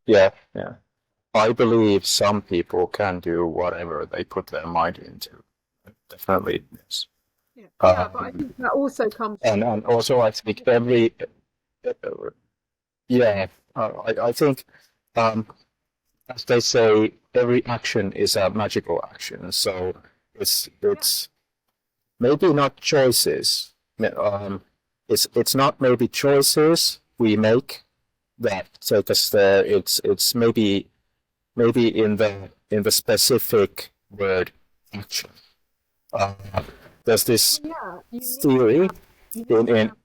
Speaker 2: yeah, yeah. I believe some people can do whatever they put their mind into. Definitely, yes.
Speaker 3: Yeah, yeah, but I
Speaker 2: Um,
Speaker 3: think that also comes from
Speaker 2: and also I think uh, yeah, I think, um, as they say, every action is a magical action. So
Speaker 3: yeah,
Speaker 2: it's maybe not choices. It's not maybe choices we make that take us there. It's maybe in the specific word action. Uh, there's this
Speaker 3: yeah.
Speaker 2: theory
Speaker 3: You need to
Speaker 2: in
Speaker 3: have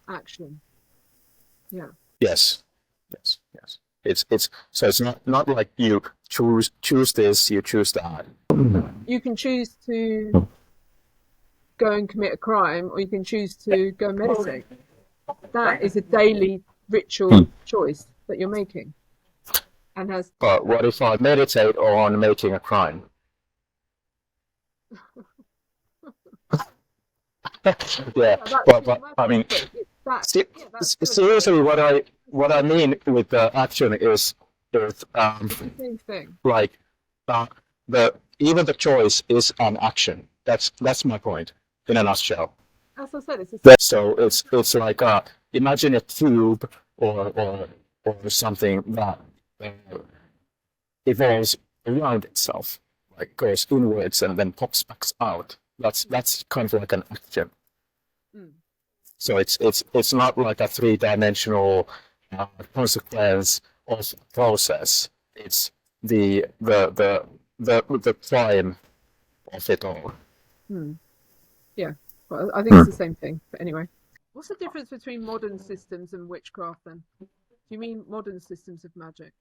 Speaker 3: action. Yeah,
Speaker 2: yes, yes. It's so it's not like you choose this, you choose that.
Speaker 3: you can choose to go and commit a crime, or you can choose to go and meditate. That is a daily
Speaker 2: Hmm.
Speaker 3: ritual choice that you're making, and has
Speaker 2: But what if I meditate on making a crime? Yeah,
Speaker 3: yeah, that's
Speaker 2: but
Speaker 3: still
Speaker 2: I
Speaker 3: magic,
Speaker 2: mean,
Speaker 3: but it's that
Speaker 2: se-
Speaker 3: yeah, that's still a choice.
Speaker 2: seriously, what I mean with the action is
Speaker 3: It's the same thing.
Speaker 2: like uh, the even the choice is an action. That's my point in a nutshell.
Speaker 3: As I said, it's the same.
Speaker 2: So it's like imagine a tube or something that uh, evolves around itself, like goes inwards and then pops back out. That's kind of like an action.
Speaker 3: Mm.
Speaker 2: So it's not like a three-dimensional consequence of process. It's the prime of it all.
Speaker 3: Mm. Yeah, well, I think it's
Speaker 2: Hmm.
Speaker 3: the same thing. But anyway, what's the difference between modern systems and witchcraft then? Do you mean modern systems of magic?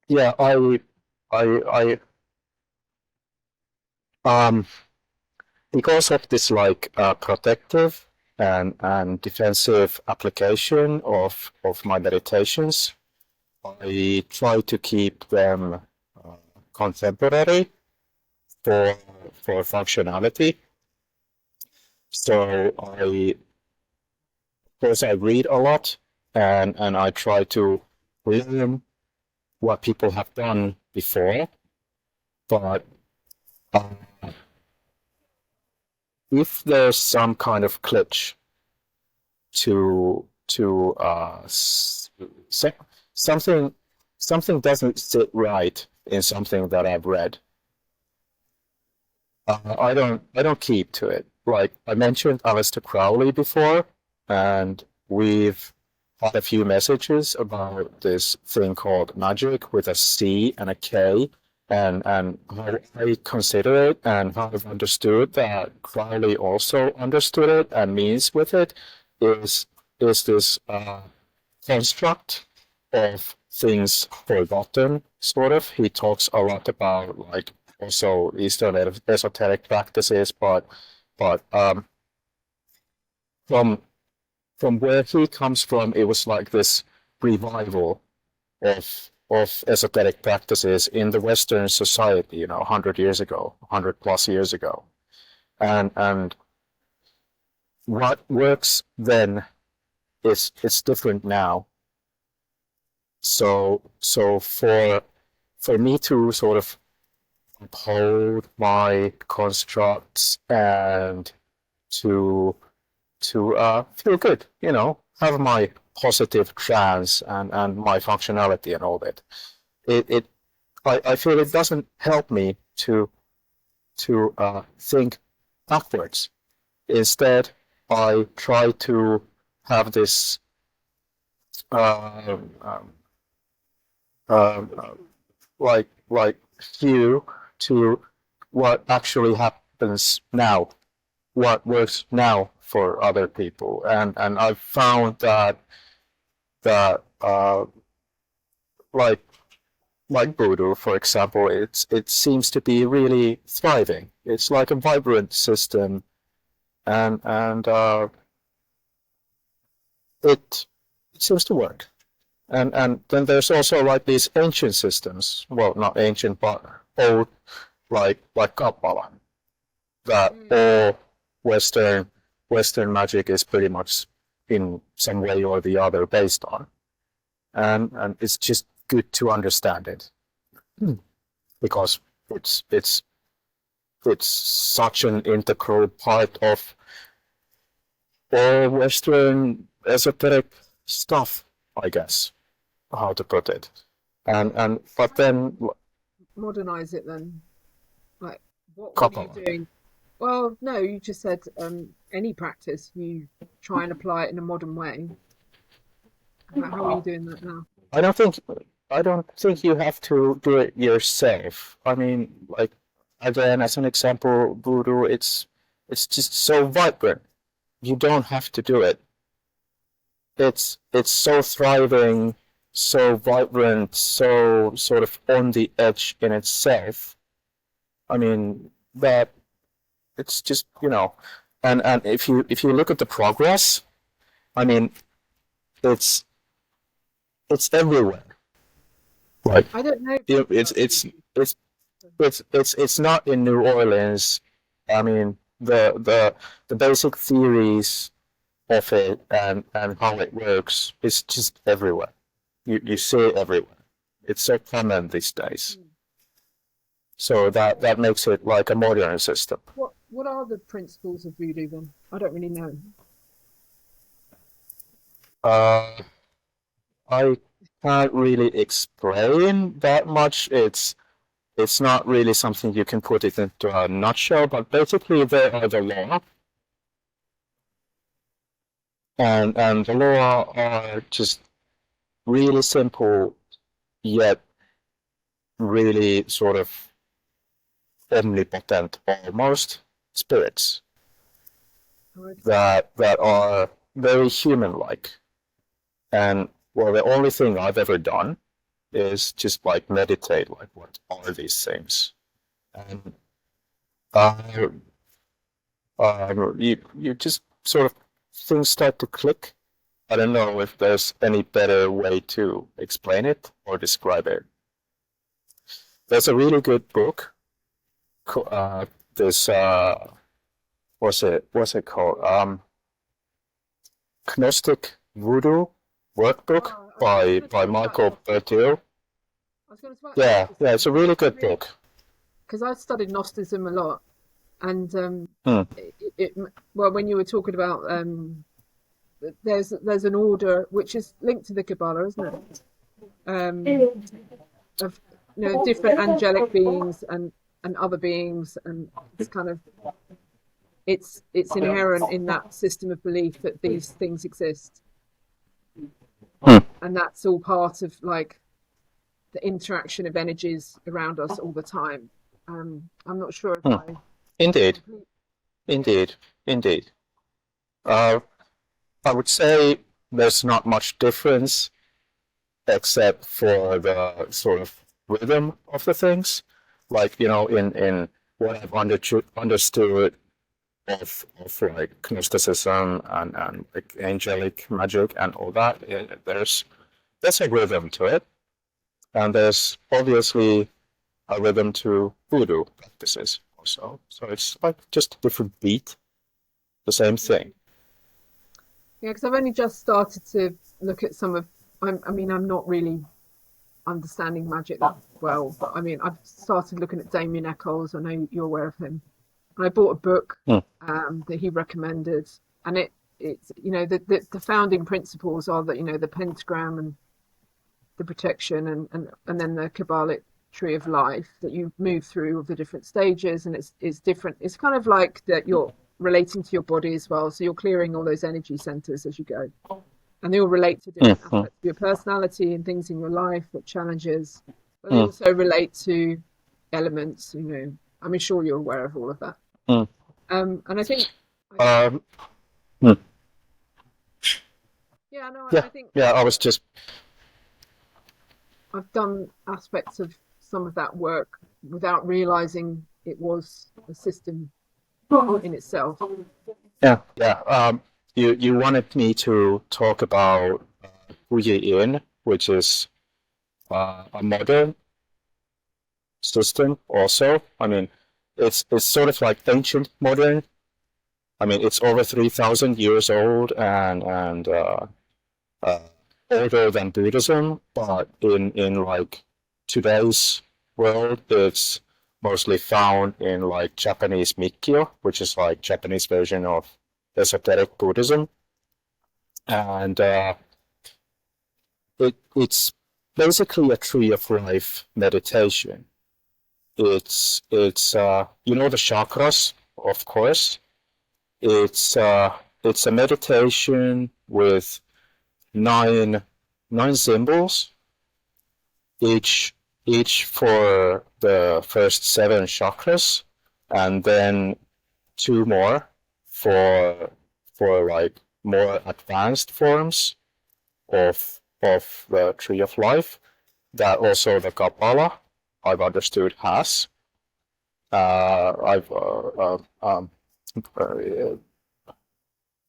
Speaker 2: Yeah, I because of this like protective and defensive application of my meditations, I try to keep them contemporary for for functionality. So of course I read a lot and I try to learn what people have done before, but uh, if there's some kind of glitch to something something doesn't sit right in something that I've read. I don't keep to it. Like I mentioned Aleister Crowley before, and we've had a few messages about this thing called magic with a C and a K, and how I consider it and how I've understood that Crowley also understood it and means with it is is this construct of things forgotten, sort of. He talks a lot about like also Eastern esoteric practices, but from from where he comes from, it was like this revival of esoteric practices in the Western society, 100 years ago, 100 plus years ago, and what works then is different now. So for me to sort of uphold my constructs and to feel good, have my positive trance and my functionality and all that. It I feel it doesn't help me to think backwards. Instead, I try to have this um, um, like view to what actually happens now, what works now for other people, and I've found that like voodoo, for example, it seems to be really thriving. It's like a vibrant system, and it seems to work. And then there's also like these ancient systems. Well, not ancient, but old, like Kabbalah, that all Western magic is pretty much in some way or the other based on, and it's just good to understand it because it's such an integral part of all Western esoteric stuff, I guess, how to put it. And but then
Speaker 3: Modernize it then. Like, what are you
Speaker 2: Kabbalah.
Speaker 3: doing? Well, no, you just said any practice, you try and apply it in a modern way. How are you doing that now?
Speaker 2: I don't think I don't think you have to do it yourself. I mean, like again, as an example, voodoo, it's just so vibrant. You don't have to do it. It's so thriving, so vibrant, so sort of on the edge in itself. I mean, that it's just, and if you look at the progress, I mean, it's it's everywhere. Like
Speaker 3: I don't know
Speaker 2: it's
Speaker 3: about
Speaker 2: it's
Speaker 3: you.
Speaker 2: it's it's not in New Orleans. I mean, the basic theories of it and how it works is just everywhere. You see it everywhere. It's so common these days. So that makes it like a modern system.
Speaker 3: What are the principles of voodoo then? I don't really know.
Speaker 2: Uh, I can't really explain that much. It's not really something you can put it into a nutshell, but basically there are the law, and the law are just really simple yet really sort of omnipotent almost spirits
Speaker 3: Okay.
Speaker 2: that are very human-like. And well, the only thing I've ever done is just like meditate, like what are these things? And uh, you just sort of things start to click. I don't know if there's any better way to explain it or describe it. There's a really good book. This what's it called? Gnostic Voodoo workbook
Speaker 3: Oh, I was
Speaker 2: by
Speaker 3: going to talk about
Speaker 2: Michael
Speaker 3: Gnosticism.
Speaker 2: Bertil.
Speaker 3: I was going to talk about
Speaker 2: Yeah, it's a
Speaker 3: Gnosticism.
Speaker 2: really
Speaker 3: I
Speaker 2: good
Speaker 3: really,
Speaker 2: book.
Speaker 3: because I studied Gnosticism a lot, and
Speaker 2: Hmm.
Speaker 3: well, when you were talking about there's an order which is linked to the Kabbalah, isn't it? Um, of different angelic beings and other beings, and it's kind of it's inherent in that system of belief that these things exist,
Speaker 2: Hmm.
Speaker 3: and that's all part of like the interaction of energies around us all the time. I'm not sure if
Speaker 2: Hmm.
Speaker 3: I
Speaker 2: Indeed,
Speaker 3: completely get it.
Speaker 2: indeed, indeed. Uh, I would say there's not much difference except for the sort of rhythm of the things. Like, in what I've understood of like Gnosticism and like angelic magic and all that, there's a rhythm to it. And there's obviously a rhythm to voodoo practices also. So it's like just a different beat, the same thing.
Speaker 3: Yeah, because I've only just started to look at some of. I mean, I'm not really understanding magic that well, but I mean, I've started looking at Damien Eccles. I know you're aware of him. And I bought a book
Speaker 2: Hmm.
Speaker 3: that he recommended, and it's the founding principles are that the pentagram and the protection and then the Kabbalic tree of life that you move through of the different stages, and it's different. It's kind of like that you're relating to your body as well, so you're clearing all those energy centers as you go, and they all relate to different
Speaker 2: Hmm.
Speaker 3: aspects of your personality and things in your life, what challenges, but they
Speaker 2: Hmm.
Speaker 3: also relate to elements, I mean, sure, you're aware of all of that.
Speaker 2: Mm.
Speaker 3: And I think,
Speaker 2: Um, hmm.
Speaker 3: yeah, no,
Speaker 2: Yeah,
Speaker 3: I think
Speaker 2: yeah. I was just
Speaker 3: I've done aspects of some of that work without realizing it was a system in itself.
Speaker 2: yeah, yeah. You wanted me to talk about Puyi which is a modern system. Also, I mean, it's sort of like ancient modern. I mean, it's over 3,000 years old and uh, older than Buddhism, but in like today's world, it's mostly found in like Japanese Mikkyo, which is like Japanese version of esoteric Buddhism, and it's basically a tree of life meditation. It's you know the chakras, of course. It's it's a meditation with nine nine symbols, each each for the first seven chakras, and then two more for like more advanced forms of the tree of life that also the Kabbalah I've understood has. I've uh,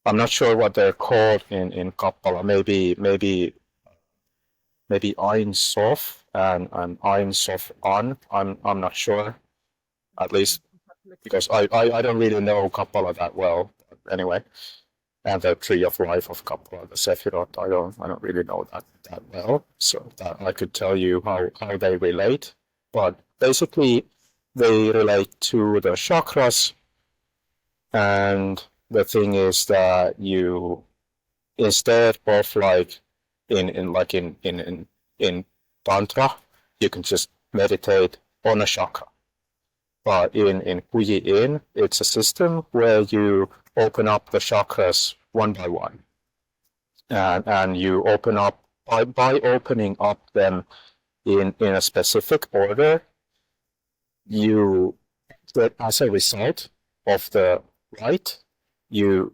Speaker 2: I'm not sure what they're called in Kabbalah. Maybe Ein Sof and Ein Sof An. I'm not sure, at least because I don't really know Kabbalah that well. Anyway, and the tree of life of Kabbalah, the Sephirot, I don't really know that well. So that I could tell you how they relate. But basically they relate to the chakras, and the thing is that you, instead of like in tantra, you can just meditate on a chakra. But in Puyi Yin, it's a system where you open up the chakras one by one, and you open up by opening up them in a specific order. You get, as a result of the rite, you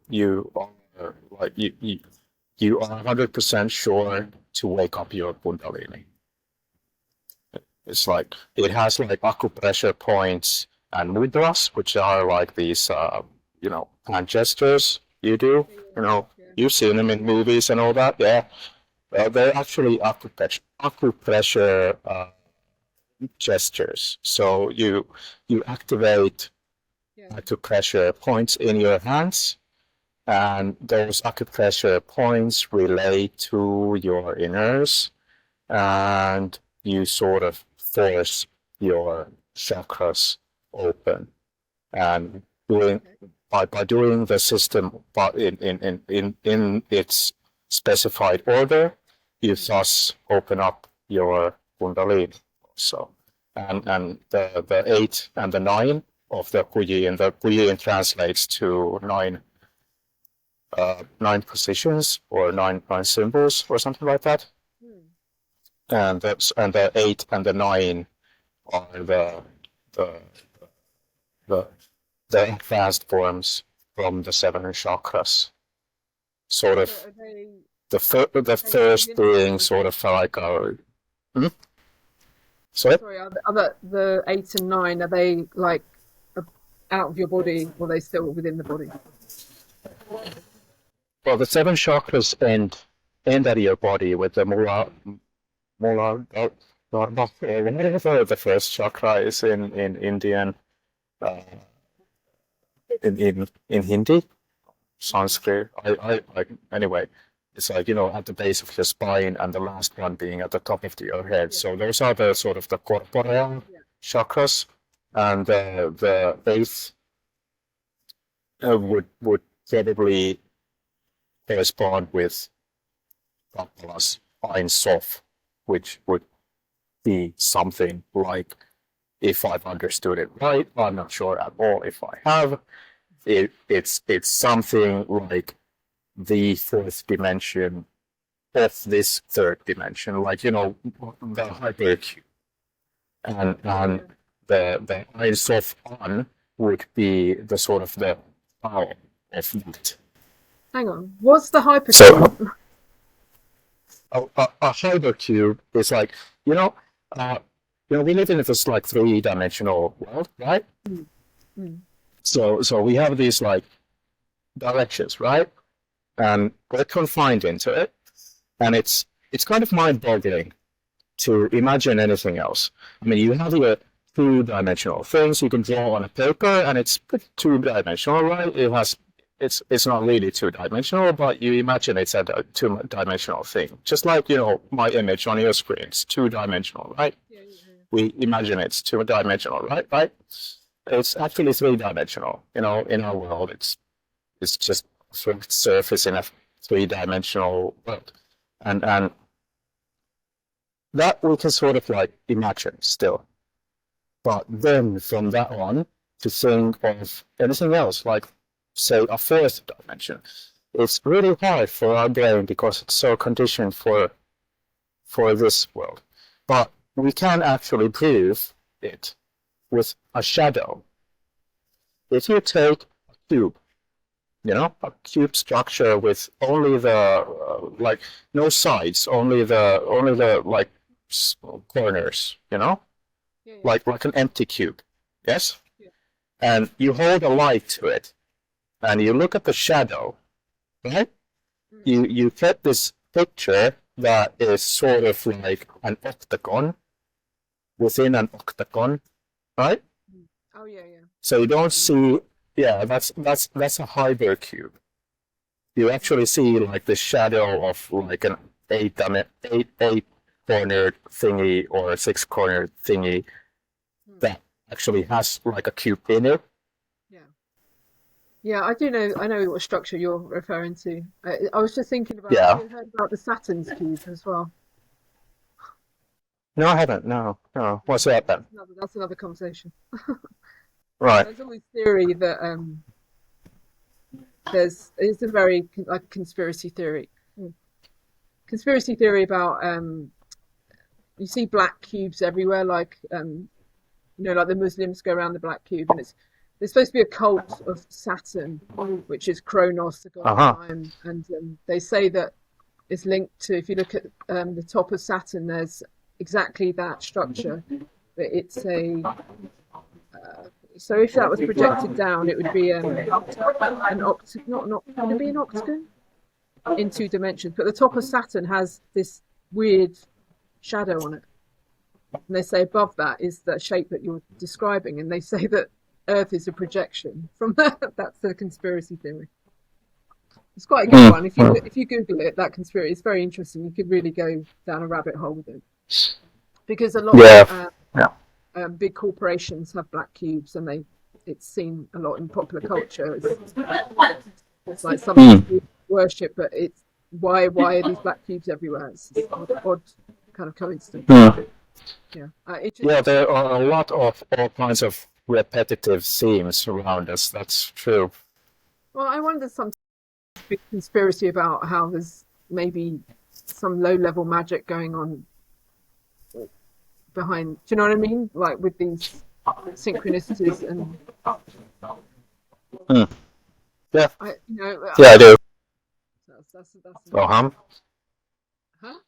Speaker 2: are like you are 100% sure to wake up your Kundalini. It's like it has like acupressure points and mudras, which are like these hand gestures you do. You know,
Speaker 3: Yeah.
Speaker 2: you've seen them in movies and all that. Yeah, they're actually acupressure gestures. So you activate
Speaker 3: Yeah.
Speaker 2: acupressure points in your hands, and those acupressure points relate to your inners, and you sort of force your chakras open. And doing by doing the system but in its specified order, you thus open up your Kundalini. So and the 8 and the 9 of the Puyi translates to nine positions or nine symbols or something like that. And the 8 and the 9 are the the the advanced forms from the seven chakras. Sort of
Speaker 3: So are they
Speaker 2: the first being sort of like a sorry.
Speaker 3: sorry, are the 8 and 9, are they like out of your body, or are they still within the body?
Speaker 2: Well, the seven chakras end at your body with the Mula Dharma, whatever the first chakra is in Indian, uh, in Hindi, Sanskrit. I like anyway. It's like, at the base of your spine, and the last one being at the top of your head.
Speaker 3: Yeah.
Speaker 2: So those are the sort of the corporeal
Speaker 3: Yeah.
Speaker 2: chakras, and the eighth would probably correspond with Kabbala's Ein Sof, which would be something like, if I've understood it right, I'm not sure at all if I have. It's something like the fourth dimension of this third dimension, like the hypercube, and the Ein Sof on would be the sort of the power of that.
Speaker 3: Hang on. What's the
Speaker 2: So
Speaker 3: hypercube?
Speaker 2: a hypercube is like, you know, uh, we live in this like three-dimensional world, right?
Speaker 3: Mm, mm.
Speaker 2: So we have these like directions, right? And we're confined into it, and it's kind of mind-boggling to imagine anything else. I mean, you have your two-dimensional things you can draw on a paper, and it's two-dimensional, right? It's not really two-dimensional, but you imagine it's a two-dimensional thing. Just like, my image on your screen, it's two-dimensional, right?
Speaker 3: Yeah, yeah,
Speaker 2: We imagine it's two-dimensional, right? Right? It's actually three-dimensional. In our world, it's just a surface in a three-dimensional world, and that we can sort of like imagine still. But then from that on, to think of anything else, like say a fourth dimension, it's really hard for our brain because it's so conditioned for this world. But we can actually prove it with a shadow. If you take a cube, a cube structure with only the like no sides, only the like corners,
Speaker 3: yeah, yeah,
Speaker 2: like an empty cube, yes,
Speaker 3: yeah.
Speaker 2: and you hold a light to it, and you look at the shadow, right?
Speaker 3: Mm,
Speaker 2: You get this picture that is sort of like an octagon within an octagon, right?
Speaker 3: mm. Oh, yeah, yeah.
Speaker 2: So you don't
Speaker 3: Mm,
Speaker 2: see, yeah, that's a hypercube. You actually see like the shadow of like an eight cornered thingy or a six cornered thingy
Speaker 3: mm.
Speaker 2: that actually has like a cube in it.
Speaker 3: Yeah. Yeah, I do know. I know what structure you're referring to. I was just thinking about. Have
Speaker 2: Yeah.
Speaker 3: you heard about the Saturn's cube as well?
Speaker 2: No, I haven't. No, no. What's that then?
Speaker 3: That's another conversation.
Speaker 2: Right.
Speaker 3: There's always theory that it's a very like conspiracy theory. Mm. Conspiracy theory about you see black cubes everywhere, like like the Muslims go around the black cube, and there's supposed to be a cult of Saturn, which is Kronos, the god
Speaker 2: Uh
Speaker 3: of
Speaker 2: huh.
Speaker 3: time, and they say that it's linked to. If you look at the top of Saturn, there's exactly that structure. But it's a so if that was projected down, it would be an oct not would it be an octagon in two dimensions? But the top of Saturn has this weird shadow on it. And they say above that is the shape that you're describing, and they say that Earth is a projection from that. That's the conspiracy theory. It's quite a good one. If you Google it, that conspiracy, it's very interesting. You could really go down a rabbit hole with it because a lot
Speaker 2: Yeah.
Speaker 3: of
Speaker 2: Yeah.
Speaker 3: big corporations have black cubes, and it's seen a lot in popular culture. It's like something to worship, but it's why are these black cubes everywhere? It's odd kind of coincidence. Yeah,
Speaker 2: Yeah, there are a lot of all kinds of repetitive themes around us. That's true.
Speaker 3: well, I wonder some big conspiracy about how there's maybe some low-level magic going on behind. Do you know what I mean? Like with these synchronicities and
Speaker 2: Hmm. Yeah.
Speaker 3: I
Speaker 2: I do.
Speaker 3: that's
Speaker 2: Uh-huh.
Speaker 3: huh?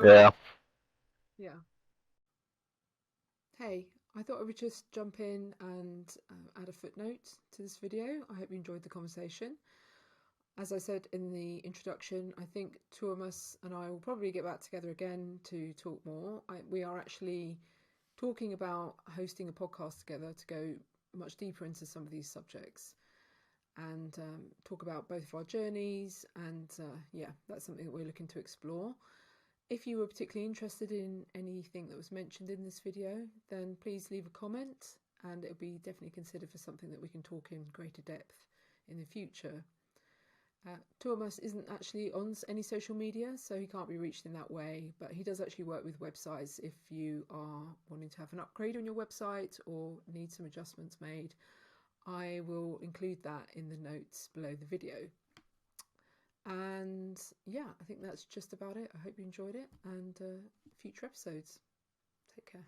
Speaker 2: Yeah.
Speaker 3: Yeah.
Speaker 1: Hey, I thought I would just jump in and add a footnote to this video. I hope you enjoyed the conversation. As I said in the introduction, I think Tuomas and I will probably get back together again to talk more. We are actually talking about hosting a podcast together to go much deeper into some of these subjects and talk about both of our journeys. And that's something that we're looking to explore. If you were particularly interested in anything that was mentioned in this video, then please leave a comment and it'll be definitely considered for something that we can talk in greater depth in the future. Tuomas isn't actually on any social media, so he can't be reached in that way, but he does actually work with websites if you are wanting to have an upgrade on your website or need some adjustments made. I will include that in the notes below the video. And yeah, I think that's just about it. I hope you enjoyed it, and future episodes. Take care.